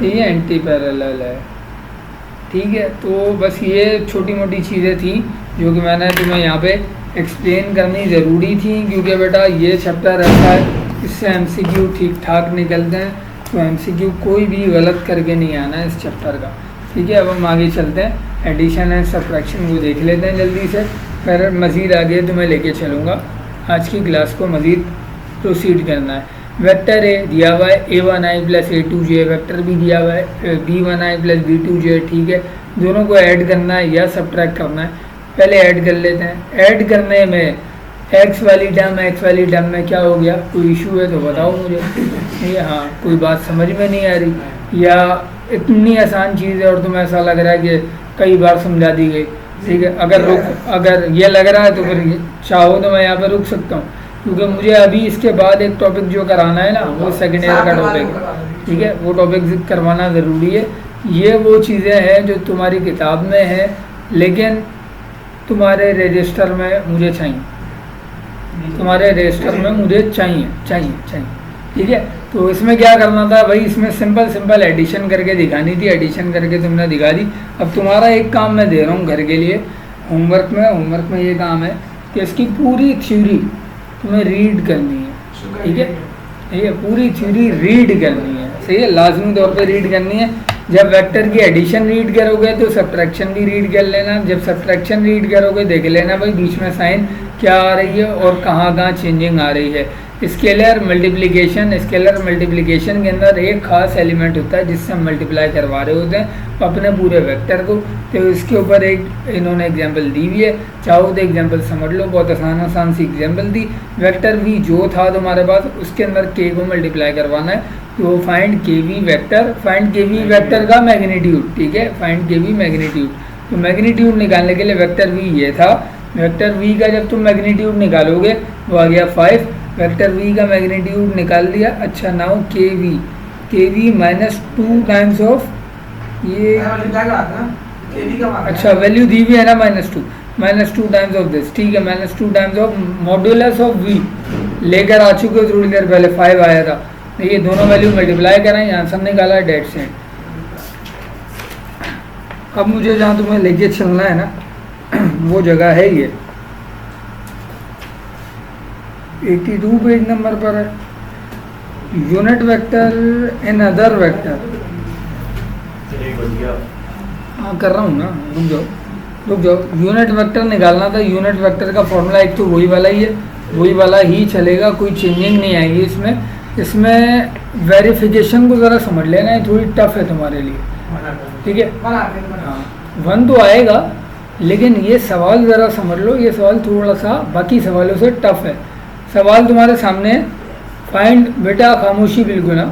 ये एंटी पैरेलल है। ठीक है, तो बस ये छोटी मोटी चीज़ें थी जो कि मैंने तुम्हें यहाँ पे एक्सप्लेन करनी ज़रूरी थी, क्योंकि बेटा ये चैप्टर ऐसा है इससे MCQ ठीक ठाक निकलते हैं, तो MCQ कोई भी गलत करके नहीं आना है इस चैप्टर का। ठीक है, अब हम आगे चलते हैं, एडिशन एंड सब्ट्रैक्शन को देख लेते हैं जल्दी से, फिर मज़ीद आगे तुम्हें लेके चलूँगा। आज की क्लास को मज़ीद प्रोसीड करना है। वेक्टर ए दिया हुआ है a1i + a2j, वेक्टर बी दिया हुआ है b1i + b2j। ठीक है, दोनों को ऐड करना है या सब्ट्रैक्ट करना है। पहले ऐड कर लेते हैं। ऐड करने में x वाली टर्म में क्या हो गया, कोई इशू है तो बताओ मुझे। ये हाँ, कोई बात समझ में नहीं आ रही, या इतनी आसान चीज़ है और तुम्हें ऐसा लग रहा है कि कई बार समझा दी गई। ठीक है, अगर ये लग रहा है तो फिर चाहो तो मैं यहाँ पर रुक सकता हूँ, क्योंकि मुझे अभी इसके बाद एक टॉपिक जो कराना है ना, वो सेकेंड ईयर का टॉपिक। ठीक है, वो टॉपिक करवाना ज़रूरी है। ये वो चीज़ें हैं जो तुम्हारी किताब में है, लेकिन तुम्हारे रजिस्टर में मुझे चाहिए, तुम्हारे रजिस्टर में मुझे चाहिए। ठीक है, तो इसमें क्या करना था भाई, इसमें सिंपल एडिशन करके दिखानी थी, एडिशन करके तुमने दिखा दी। अब तुम्हारा एक काम मैं दे रहा हूँ घर के लिए, होमवर्क में ये काम है कि इसकी पूरी थ्योरी तुम्हें रीड करनी है। ठीक है, ये पूरी थ्योरी रीड करनी है, सही है, लाजमी तौर पे रीड करनी है। जब वेक्टर की एडिशन रीड करोगे तो सब्ट्रैक्शन भी रीड कर लेना। जब सब्ट्रैक्शन रीड करोगे देख लेना भाई बीच में साइन क्या आ रही है और कहाँ चेंजिंग आ रही है। स्केलर मल्टीप्लिकेशन के अंदर एक खास एलिमेंट होता है जिससे हम मल्टीप्लाई करवा रहे होते हैं अपने पूरे वेक्टर को। तो इसके ऊपर एक इन्होंने एग्जांपल दी हुई है, चाहो तो एग्जांपल समझ लो, बहुत आसान सी एग्जांपल दी। वेक्टर वी जो था तुम्हारे पास, उसके अंदर के को मल्टीप्लाई करवाना है, तो फाइंड के वी वेक्टर का मैग्नीट्यूड। ठीक है, फाइंड के वी मैग्नीट्यूड। तो मैग्नीट्यूड निकालने के लिए वेक्टर वी ये था, वेक्टर वी का जब तुम मैग्नीट्यूड निकालोगे वो आ गया 5। वेक्टर v का मैग्नीट्यूड निकाल दिया। अच्छा, नाउ के वी -2 टाइम्स ऑफ ये, अच्छा वैल्यू दी हुई है ना -2 टाइम्स ऑफ दिस। ठीक है, -2 times of modulus of v लेकर आ चुके हो, थोड़ी देर पहले 5 आया था। ये दोनों वैल्यू मल्टीप्लाई करें, आंसर निकाला डेट सेट। अब मुझे जहाँ तुम्हें लेके चलना है ना वो जगह है ये 82 पेज नंबर पर है। Unit vector in other vector, चलिए बढ़िया। हाँ कर रहा हूँ ना, रुक जाओ। यूनिट वेक्टर निकालना था। यूनिट वेक्टर का फॉर्मूला एक तो वही वाला ही है, वही वाला ही चलेगा, कोई चेंजिंग नहीं आएगी इसमें। इसमें वेरिफिकेशन को ज़रा समझ लेना, ये थोड़ी टफ है तुम्हारे लिए, ठीक है। हाँ 1 तो आएगा, लेकिन ये सवाल ज़रा समझ लो, ये सवाल थोड़ा सा बाकी सवालों से टफ है। सवाल तुम्हारे सामने है, फाइंड, बेटा खामोशी बिल्कुल ना,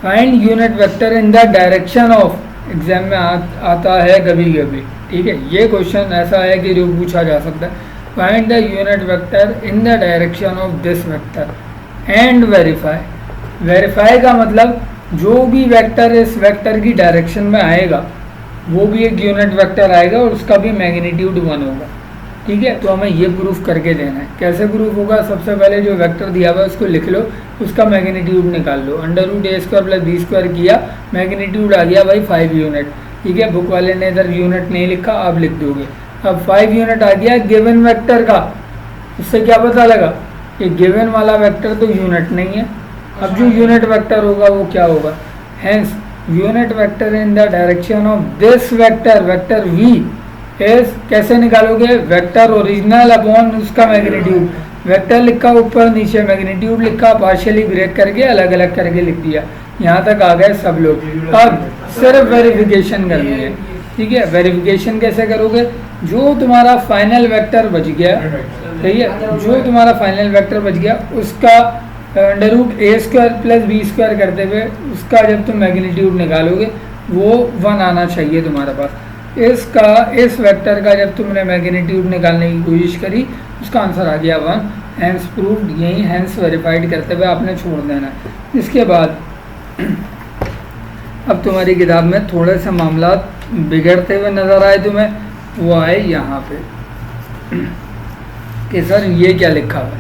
find unit vector in the direction of, exam में आता है कभी कभी, ठीक है। ये क्वेश्चन ऐसा है कि जो पूछा जा सकता है, find the unit vector in the direction of this vector and verify. Verify का मतलब जो भी वेक्टर इस वेक्टर की डायरेक्शन में आएगा वो भी एक यूनिट वेक्टर आएगा और उसका भी मैग्नीट्यूड 1 होगा, ठीक है। तो हमें ये प्रूफ करके देना है। कैसे प्रूफ होगा? सबसे पहले जो वेक्टर दिया हुआ है उसको लिख लो, उसका मैग्नीट्यूड निकाल लो। √a² + b² किया, मैग्नीट्यूड आ गया भाई 5 यूनिट, ठीक है। बुक वाले ने इधर यूनिट नहीं लिखा, आप लिख दोगे। अब 5 यूनिट आ गया गिवन वेक्टर का। उससे क्या पता लगा कि गिवन वाला वेक्टर तो यूनिट नहीं है। अब जो यूनिट वेक्टर होगा वो क्या होगा? Hence unit vector in the direction of this vector, vector v is, कैसे निकालोगे? वेक्टर ओरिजिनल अपॉन उसका मैग्नीट्यूड। वेक्टर लिखा ऊपर नीचे, मैग्नीट्यूड लिखा, पार्शियली ब्रेक करके अलग अलग करके लिख दिया। यहाँ तक आ गए सब लोग। अब सिर्फ वेरिफिकेशन करनी है, ठीक है। वेरिफिकेशन कैसे करोगे? जो तुम्हारा फाइनल वेक्टर बच गया, ठीक है, जो तुम्हारा फाइनल वेक्टर बच गया उसका √a² + b² करते हुए उसका जब तुम मैग्नीट्यूड निकालोगे वो 1 आना चाहिए तुम्हारे पास। इस वेक्टर का जब तुमने मैग्नीट्यूड निकालने की कोशिश करी उसका आंसर आ गया 1। हैंस प्रूव्ड, यही हैंस वेरीफाइड करते हुए आपने छोड़ देना। इसके बाद अब तुम्हारी किताब में थोड़े से मामला बिगड़ते हुए नज़र आए तुम्हें, वो आए यहाँ पे कि सर ये क्या लिखा हुआ है,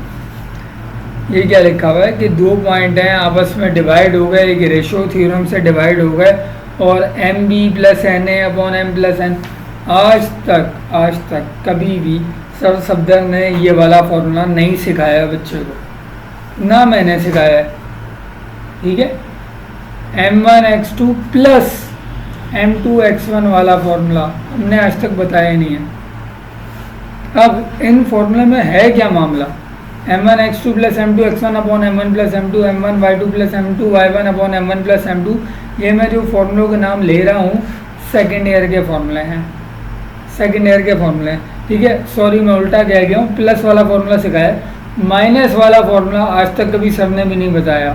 ये क्या लिखा हुआ है कि 2 पॉइंट हैं आपस में डिवाइड हो गए, एक रेशो थ्योरम से डिवाइड हो गए और MB + NA/M + N। आज तक कभी भी सर सफदर ने ये वाला फॉर्मूला नहीं सिखाया बच्चे को, ना मैंने सिखाया है, ठीक है। M1x2 + M2x1 वाला फॉर्मूला हमने आज तक बताया नहीं है। अब इन फॉर्मूले में है क्या मामला? M1x2 + M2x1 M1 + M2, M1y2 + M2y1 M1 + M2। ये मैं जो फॉर्मूलों के नाम ले रहा हूँ सेकेंड ईयर के फॉर्मूले हैं, सेकेंड ईयर के फॉर्मूले हैं, ठीक है। सॉरी मैं उल्टा कह गया हूँ, प्लस वाला फॉर्मूला सिखाया, माइनस वाला फॉर्मूला आज तक कभी सर ने भी नहीं बताया,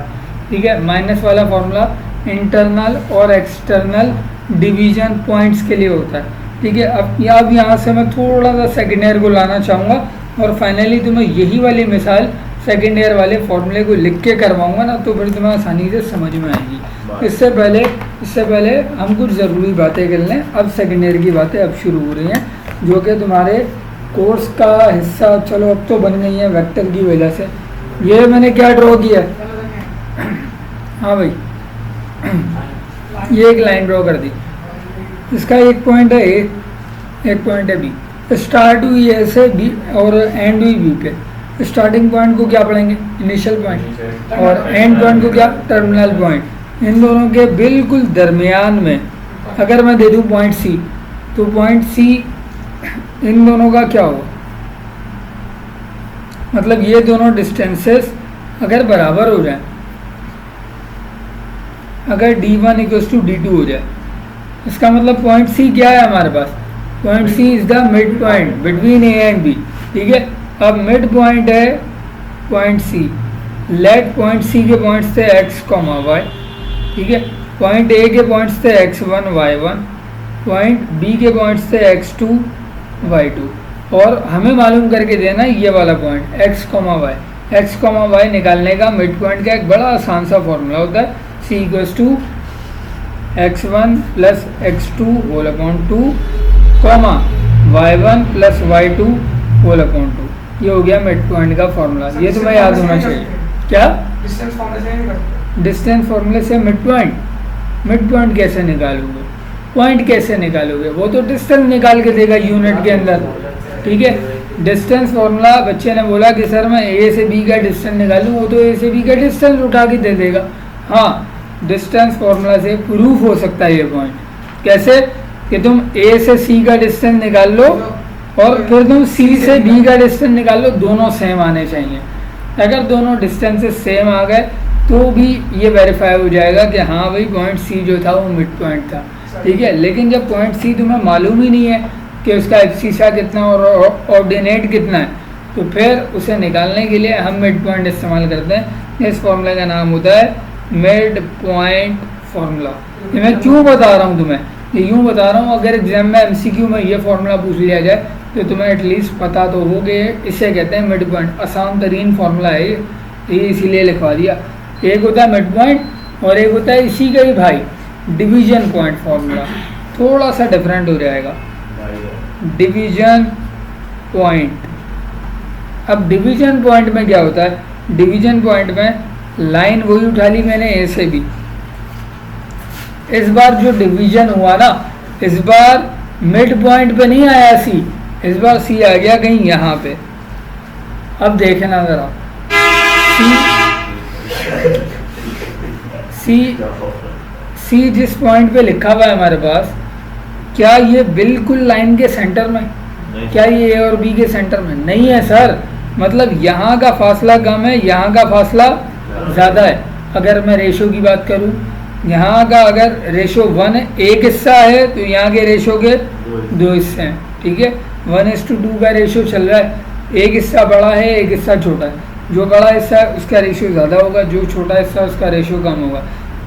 ठीक है। माइनस वाला फॉर्मूला इंटरनल और एक्सटर्नल डिवीजन पॉइंट्स के लिए होता है, ठीक है। अब यहाँ से मैं थोड़ा सा सेकेंड ईयर को लाना चाहूँगा और फाइनली तुम्हें यही वाली मिसाल सेकेंड ईयर वाले फॉर्मूले को लिख के करवाऊँगा ना, तो फिर तुम्हें आसानी से समझ में आएगी। इससे पहले हम कुछ ज़रूरी बातें कर लें। अब सेकेंड ईयर की बातें अब शुरू हो रही हैं जो कि तुम्हारे कोर्स का हिस्सा चलो अब तो बन गई है वेक्टर की वजह से। ये मैंने क्या ड्रॉ किया? हाँ भाई, ये एक लाइन ड्रॉ कर दी, इसका एक पॉइंट है ए, एक पॉइंट है बी। स्टार्ट हुई ए से बी और एंड हुई बी पे। स्टार्टिंग पॉइंट को क्या पढ़ेंगे? इनिशियल पॉइंट, और एंड पॉइंट को क्या? Terminal point. इन दोनों के बिल्कुल दरमियान में अगर मैं दे दूँ पॉइंट सी, तो पॉइंट सी इन दोनों का क्या होगा? मतलब ये दोनों डिस्टेंसेस अगर बराबर हो जाए, अगर D1 = D2 हो जाए, इसका मतलब पॉइंट सी क्या है हमारे पास? Point C is the mid point between A and B, ठीक है। अब मिड पॉइंट है point C, let point C के पॉइंट्स थे x, y, ठीक है। पॉइंट ए के पॉइंट्स थे x1, y1, पॉइंट बी के पॉइंट्स थे x2, y2, और हमें मालूम करके देना ये वाला point x, y। x, y निकालने का मिड पॉइंट का एक बड़ा आसान सा फॉर्मूला होता है, c = x1 + x2 whole upon 2, y1 + y2 whole upon 2। ये हो गया मिड पॉइंट का फॉर्मूला, ये तुम्हें याद होना चाहिए। क्या? डिस्टेंस फॉर्मूले से मिड पॉइंट कैसे निकालोगे? पॉइंट कैसे निकालोगे? वो तो डिस्टेंस निकाल के देगा यूनिट के अंदर, ठीक है। डिस्टेंस फॉर्मूला, बच्चे ने बोला कि सर मैं ए से बी का डिस्टेंस निकालूँ, वो तो ए से बी का डिस्टेंस उठा के दे देगा। हाँ, डिस्टेंस फॉर्मूला से प्रूफ हो सकता है ये पॉइंट। कैसे कि तुम ए से सी का डिस्टेंस निकाल लो और फिर तुम सी से बी का डिस्टेंस निकाल लो, दोनों सेम आने चाहिए। अगर दोनों डिस्टेंसेस सेम आ गए तो भी ये वेरीफाई हो जाएगा कि हाँ भाई पॉइंट सी जो था वो मिड पॉइंट था, ठीक है। लेकिन जब पॉइंट सी तुम्हें मालूम ही नहीं है कि उसका एब्सिसा कितना और ऑर्डिनेट कितना है, तो फिर उसे निकालने के लिए हम मिड पॉइंट इस्तेमाल करते हैं। इस फॉर्मूले का नाम होता है मिड पॉइंट फॉर्मूला। ये मैं क्यों बता रहा हूँ तुम्हें, ये यूँ बता रहा हूँ, अगर एग्जाम में एमसीक्यू में ये फॉर्मूला पूछ लिया जाए तो तुम्हें एटलीस्ट पता तो हो गए। इसे कहते हैं मिड पॉइंट। आसान तरीन फॉर्मूला है ये इसीलिए लिखवा दिया। एक होता है मिड पॉइंट और एक होता है इसी का ही भाई डिवीजन पॉइंट फॉर्मूला। थोड़ा सा डिफरेंट हो जाएगा डिवीजन पॉइंट। अब डिवीजन पॉइंट में क्या होता है, डिवीजन पॉइंट में लाइन वही उठा ली मैंने ए से बी। इस बार जो डिवीजन हुआ ना, इस बार मिड पॉइंट पे नहीं आया सी, इस बार सी आ गया कहीं यहाँ पे। अब देखना जरा सी जिस पॉइंट पे लिखा हुआ है हमारे पास, क्या ये बिल्कुल लाइन के सेंटर में, क्या ये ए और बी के सेंटर में नहीं है सर। मतलब यहाँ का फासला कम है, यहाँ का फासला ज़्यादा है। अगर मैं रेशो की बात करूँ, यहाँ का अगर रेशो 1 एक हिस्सा है तो यहाँ के रेशो के 2 हिस्से हैं, ठीक है। 1:2 का रेशो चल रहा है, एक हिस्सा बड़ा है एक हिस्सा छोटा है। जो बड़ा हिस्सा है उसका रेशो ज़्यादा होगा, जो छोटा हिस्सा है उसका रेशो कम होगा।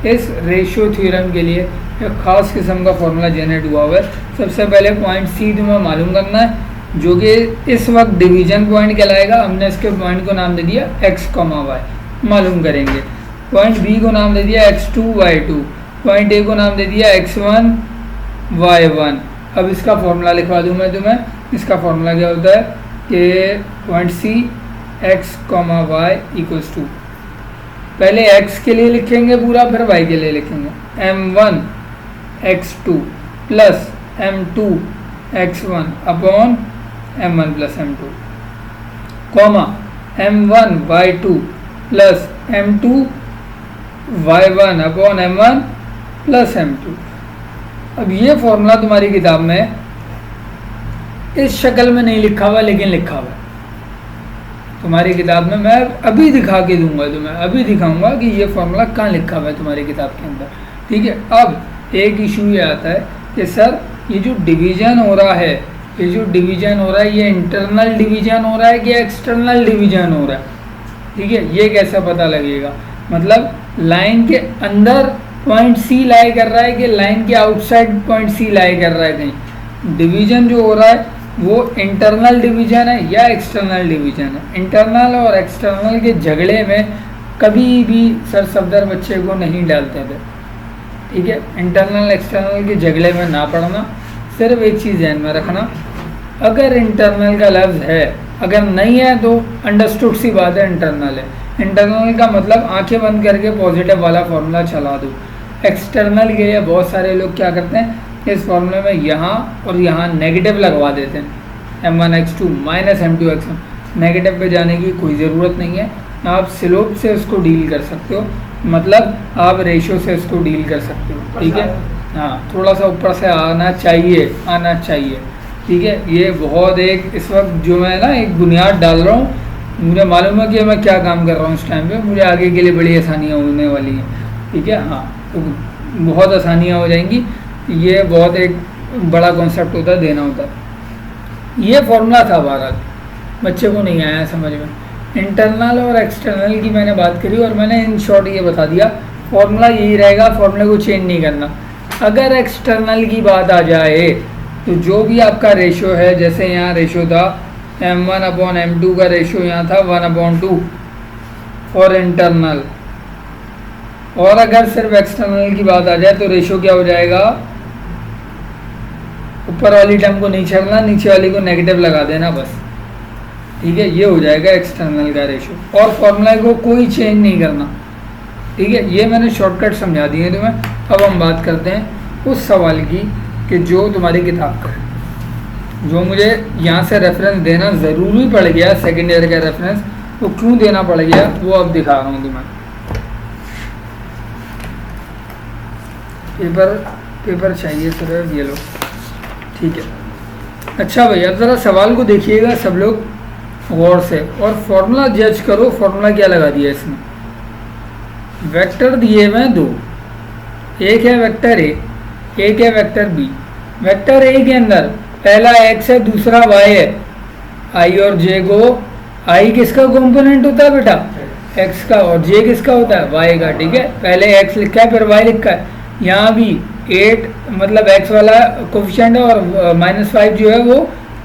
इस रेशो थ्योरम के लिए एक ख़ास किस्म का फॉर्मूला जनरेट हुआ हुआ है। सबसे पहले पॉइंट सी तुम्हें मालूम करना है, जो कि इस वक्त डिवीजन पॉइंट कहलाएगा। हमने इसके पॉइंट को नाम दे दिया x, y मालूम करेंगे। पॉइंट बी को नाम दे दिया x2, y2। पॉइंट ए को नाम दे दिया x1, y1। अब इसका फॉर्मूला लिखवा दूँ मैं तुम्हें। इसका फॉर्मूला क्या होता है कि point C x, y equals to, पहले x के लिए लिखेंगे पूरा, फिर y के लिए लिखेंगे m1 x2 plus m2 x1 upon m1 plus m2 comma m1 y2 plus m2 y1 upon m1 plus m2। अब ये फॉर्मूला तुम्हारी किताब में इस शक्ल में नहीं लिखा हुआ, लेकिन लिखा हुआ है तुम्हारी किताब में। मैं अभी दिखा के दूंगा तुम्हें, अभी दिखाऊंगा कि ये फॉर्मूला कहाँ लिखा हुआ है तुम्हारी किताब के अंदर, ठीक है। अब एक इशू ये आता है कि सर ये जो डिवीज़न हो रहा है, ये जो डिवीज़न हो रहा है, ये इंटरनल डिवीज़न हो रहा है कि एक्सटर्नल डिवीज़न हो रहा है, ठीक है। ये कैसे पता लगेगा, मतलब लाइन के अंदर पॉइंट सी लाई कर रहा है कि लाइन के आउटसाइड पॉइंट सी लाई कर रहा है। कहीं डिवीज़न जो हो रहा है वो इंटरनल डिवीज़न है या एक्सटर्नल डिवीज़न है। इंटरनल और एक्सटर्नल के झगड़े में कभी भी सर सफदर बच्चे को नहीं डालते थे, ठीक है। इंटरनल एक्सटर्नल के झगड़े में ना पड़ना। सिर्फ एक चीज़ ध्यान में रखना, अगर इंटरनल का लफ्ज़ है, अगर नहीं है तो अंडरस्टूड सी बात है इंटरनल है। इंटरनल का मतलब आंखें बंद करके पॉजिटिव वाला फॉर्मूला चला दो। एक्सटर्नल के लिए बहुत सारे लोग क्या करते हैं, इस फॉर्मूले में यहाँ और यहाँ नेगेटिव लगवा देते हैं, m1 x2 minus m2 x1। Negative पे जाने की कोई ज़रूरत नहीं है, आप स्लोप से उसको डील कर सकते हो, मतलब आप रेशियो से इसको डील कर सकते हो, ठीक है। हाँ, थोड़ा सा ऊपर से आना चाहिए, ठीक है। ये बहुत एक इस वक्त जो मैं ना एक बुनियाद डाल रहा हूँ, मुझे मालूम है कि मैं क्या काम कर रहा हूँ इस टाइम पे, मुझे आगे के लिए बड़ी आसानियाँ होने वाली हैं, ठीक है। हाँ, तो बहुत आसानियाँ हो जाएंगी। ये बहुत एक बड़ा कॉन्सेप्ट होता है, देना होता है। ये फॉर्मूला था, बहरहाल बच्चे को नहीं आया समझ में। इंटरनल और एक्सटर्नल की मैंने बात करी और मैंने इन शॉर्ट ये बता दिया, फॉर्मूला यही रहेगा, फॉर्मूले को चेंज नहीं करना। अगर एक्सटर्नल की बात आ जाए तो जो भी आपका रेशो है, जैसे यहाँ रेशो था m1 अपॉन m2 का रेशो यहाँ था 1/2 फॉर इंटरनल, और अगर सिर्फ एक्सटर्नल की बात आ जाए तो रेशो क्या हो जाएगा, ऊपर वाली टर्म को नहीं छेड़ना, नीचे वाली को नेगेटिव लगा देना बस, ठीक है। ये हो जाएगा एक्सटर्नल का रेशो, और फॉर्मूला को कोई चेंज नहीं करना, ठीक है। ये मैंने शॉर्टकट समझा दिए तुम्हें। अब हम बात करते हैं उस सवाल की कि जो तुम्हारी किताब का है, जो मुझे यहाँ से रेफरेंस देना ज़रूरी पड़ गया, सेकेंड ईयर का रेफरेंस, वो क्यों देना पड़ गया वो अब दिखा रहा हूँ तुम्हें। पेपर चाहिए सर, ये लो, ठीक है। अच्छा भाई, अब ज़रा सवाल को देखिएगा सब लोग गौर से, और फॉर्मूला जज करो, फॉर्मूला क्या लगा दिया इसमें। वेक्टर दिए हुए हैं 2, एक है वेक्टर ए, एक है वेक्टर बी। वेक्टर ए के अंदर पहला एक्स है, दूसरा वाई है। आई और जे को, आई किसका कंपोनेंट होता है बेटा? एक्स का, और जे किसका होता है? वाई का, ठीक है। पहले एक्स लिखा है फिर वाई लिखा है। यहाँ भी 8 मतलब एक्स वाला कोफिशिएंट है और -5 जो है वो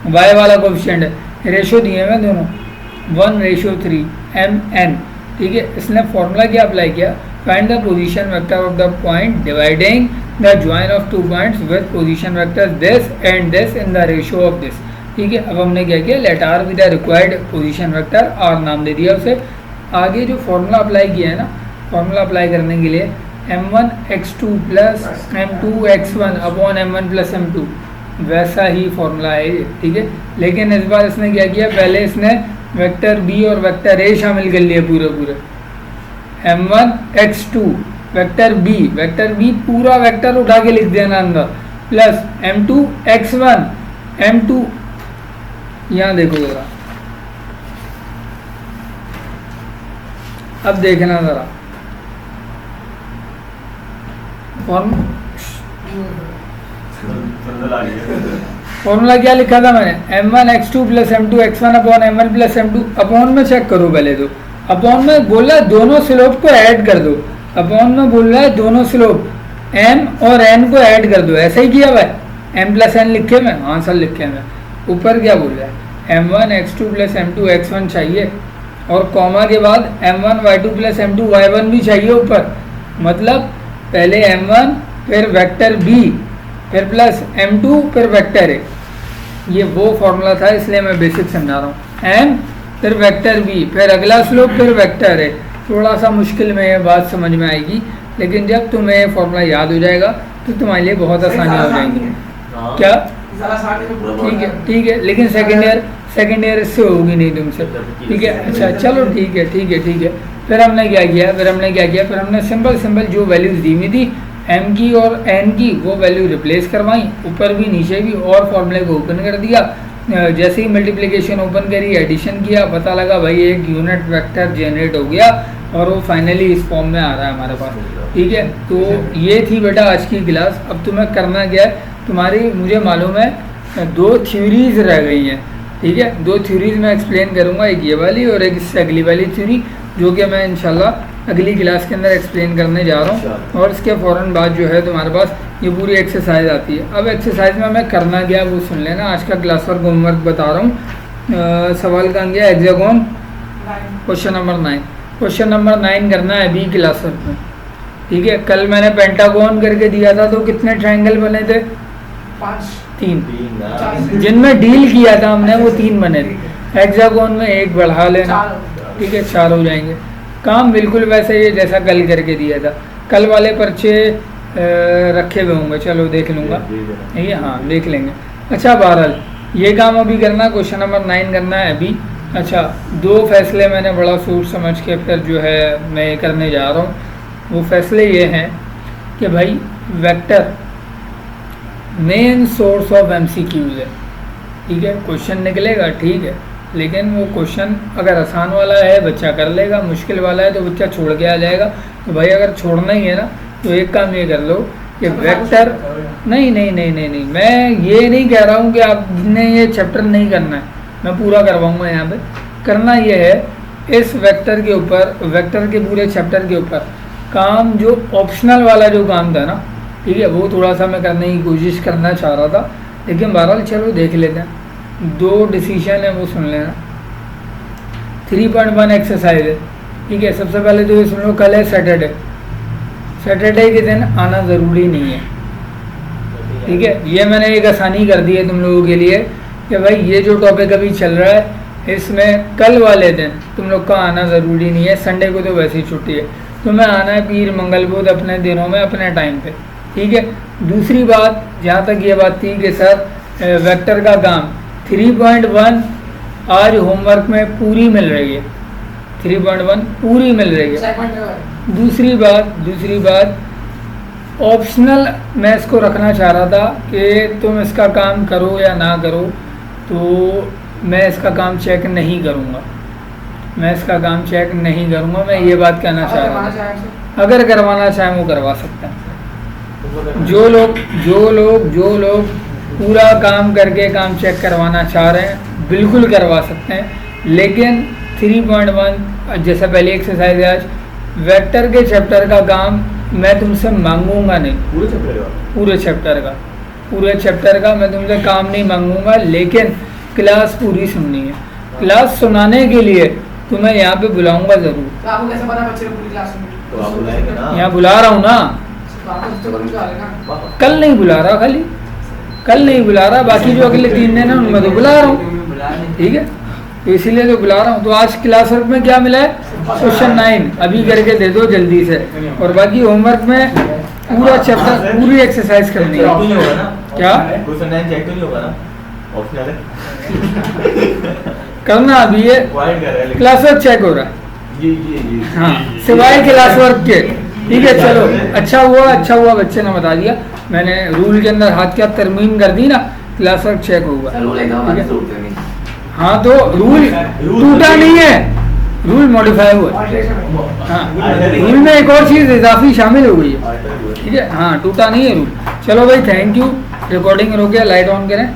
वाई वाला कोफिशिएंट है। रेशो दिए हुए दोनों 1:3 mn, ठीक है। इसने फॉर्मूला क्या अप्लाई किया? Find the position vector of the point dividing the join of 2 points with position vector this and this in the ratio of this, ठीक है। अब हमने क्या किया? Let R with the required position vector, R नाम दे दिया उसे। आगे जो फॉर्मूला अप्लाई किया है ना, फॉर्मूला अप्लाई करने के लिए m1x2 plus m2x1 upon m1 plus m2, वैसा ही फॉर्मूला है ये, ठीक है। लेकिन इस बार इसने क्या किया? पहले इसने वेक्टर बी और वेक्टर ए शामिल कर लिए पूरे m1x2 वेक्टर बी पूरा वेक्टर उठा के लिख देना अंदर, प्लस m2x1 m2, यहाँ देखो जरा, अब देखना जरा फॉर्मूला क्या लिखा था मैंने? m1x2 plus m2x1 upon m1 plus m2। Upon में चेक करो पहले तो, अपॉन में बोल रहा है दोनों स्लोप को ऐड कर दो, अपॉन में बोल रहा है दोनों स्लोप m और n को ऐड कर दो। ऐसा ही किया भाई, m प्लस n लिखे मैं, हाँ सर लिखे मैं। ऊपर क्या बोल रहा है? m1x2 प्लस m2x1 चाहिए, और कॉमा के बाद m1y2 प्लस m2y1 भी चाहिए ऊपर। मतलब पहले m1 फिर वेक्टर b फिर प्लस m2 फिर वेक्टर a, ये वो फॉर्मूला था, इसलिए मैं बेसिक समझा रहा हूँ। m फिर वेक्टर b फिर अगला स्लोप फिर वेक्टर a। थोड़ा सा मुश्किल में ये बात समझ में आएगी, लेकिन जब तुम्हें ये फॉर्मूला याद हो जाएगा तो तुम्हारे लिए बहुत आसानी हो जाएगी। क्या? ठीक है, लेकिन सेकेंड ईयर इससे होगी नहीं तुमसे, ठीक है। अच्छा चलो ठीक है। फिर हमने क्या किया? फिर हमने सिंपल जो वैल्यूज दी हुई थी m की और n की, वो वैल्यू रिप्लेस करवाई, ऊपर भी नीचे भी, और फॉर्मूले को ओपन कर दिया। जैसे ही मल्टीप्लिकेशन ओपन करी, एडिशन किया, पता लगा भाई एक यूनिट वेक्टर जनरेट हो गया, और वो फाइनली इस फॉर्म में आ रहा है हमारे पास, ठीक है। तो ये थी बेटा आज की क्लास। अब तुम्हें करना क्या है? तुम्हारी, मुझे मालूम है 2 थ्योरीज रह गई हैं, ठीक है। 2 थ्योरीज मैं एक्सप्लेन करूँगा, एक ये वाली और एक इससे अगली वाली थ्योरी, जो कि मैं इंशाल्लाह अगली क्लास के अंदर एक्सप्लेन करने जा रहा हूँ। और इसके फ़ौरन बाद जो है तुम्हारे पास ये पूरी एक्सरसाइज आती है। अब एक्सरसाइज में मैं करना क्या वो सुन लेना। आज का क्लास वर्क होमवर्क बता रहा हूँ। सवाल का गया hexagon, question number 9। Question number 9 करना है बी क्लास वर्क में, ठीक है। कल मैंने पेंटागोन करके दिया था, तो कितने ट्रायंगल बने थे? 3, जिनमें डील किया था हमने वो 3 बने थे। हेक्सागोन में 1 बढ़ा लेना, ठीक है, 4 हो जाएंगे। काम बिल्कुल वैसे ही जैसा कल करके दिया था। कल वाले पर्चे रखे हुए होंगे, चलो देख लूँगा, ठीक है, हाँ देख लेंगे। अच्छा बहरहाल ये काम अभी करना, क्वेश्चन नंबर 9 करना है अभी। अच्छा 2 फैसले मैंने बड़ा सोच समझ के फिर जो है मैं करने जा रहा हूँ। वो फैसले ये हैं कि भाई vector main source of MCQs है, ठीक है। क्वेश्चन निकलेगा, ठीक है, लेकिन वो क्वेश्चन अगर आसान वाला है बच्चा कर लेगा, मुश्किल वाला है तो बच्चा छोड़ के आ जाएगा। तो भाई अगर छोड़ना ही है ना, तो एक काम ये कर लो कि वेक्टर, नहीं, मैं ये नहीं कह रहा हूँ कि आपने ये चैप्टर नहीं करना है, मैं पूरा करवाऊँगा यहाँ पे। करना ये है इस वेक्टर के ऊपर, वेक्टर के पूरे चैप्टर के ऊपर काम, जो ऑप्शनल वाला जो काम था ना, ठीक है, वो थोड़ा सा मैं करने की कोशिश करना चाह रहा था। लेकिन बहरहाल चलो देख लेते हैं। 2 डिसीजन है वो सुन लेना। 3.1 एक्सरसाइज है, ठीक है। सबसे पहले तो ये सुन लो, कल है सैटरडे के दिन आना ज़रूरी नहीं है, ठीक है। ये मैंने एक आसानी कर दी है तुम लोगों के लिए कि भाई ये जो टॉपिक अभी चल रहा है इसमें कल वाले दिन तुम लोग का आना ज़रूरी नहीं है। संडे को तो वैसे ही छुट्टी है, तुम्हें आना है पीर मंगल बुध अपने दिनों में अपने टाइम पे, ठीक है। दूसरी बात, जहाँ तक ये बात थी कि सर वेक्टर का काम 3.1 आज होमवर्क में पूरी मिल रही है, 3.1 पूरी मिल रही है। दूसरी बात ऑप्शनल मैं इसको रखना चाह रहा था कि तुम इसका काम करो या ना करो, तो मैं इसका काम चेक नहीं करूँगा, मैं इसका काम चेक नहीं करूँगा। मैं ये बात कहना चाह रहा हूँ, अगर करवाना चाहें वो करवा सकते हैं। जो लोग पूरा काम करके काम चेक करवाना चाह रहे हैं बिल्कुल करवा सकते हैं, लेकिन 3.1 जैसा पहले एक्सरसाइज है आज, वेक्टर के चैप्टर का काम मैं तुमसे मांगूंगा नहीं, पूरे चैप्टर का मैं तुमसे काम नहीं मांगूंगा, लेकिन क्लास पूरी सुननी है। क्लास सुनाने के लिए तुम्हें यहाँ पे बुलाऊंगा जरूर। तो आपको कैसे पता बच्चे को पूरी क्लास में? तो आप बुलाएंगे ना। यहाँ बुला रहा हूँ ना, कल नहीं बुला रहा, खाली कल नहीं बुला रहा, बाकी जो अगले 3 दिन है उनमें तो बुला रहा हूँ, ठीक है। तो इसीलिए तो बुला रहा हूँ। तो आज क्लास वर्क में क्या मिला है? क्वेश्चन 9 अभी करके दे दो जल्दी से, और बाकी होमवर्क में पूरा चैप्टर पूरी एक्सरसाइज करनी है। क्या क्वेश्चन 9 चेक तो नहीं होगा ना? ऑप्शनल है। करना अभी ये क्लास वर्क चेक हो रहा है ये हाँ, सिवाय क्लास वर्क के, ठीक है। चलो अच्छा हुआ बच्चे ने बता दिया, मैंने रूल के अंदर हाथ क्या तरमीम कर दी ना, क्लास वर्क चेक होगा, ठीक है। हाँ तो रूल टूटा नहीं है, रूल मॉडिफाई हुआ है। हाँ, रूल में एक और चीज़ इजाफी शामिल हो गई है, ठीक है। हाँ, टूटा नहीं है रूल। चलो भाई, थैंक यू। रिकॉर्डिंग हो गया, लाइट ऑन करें।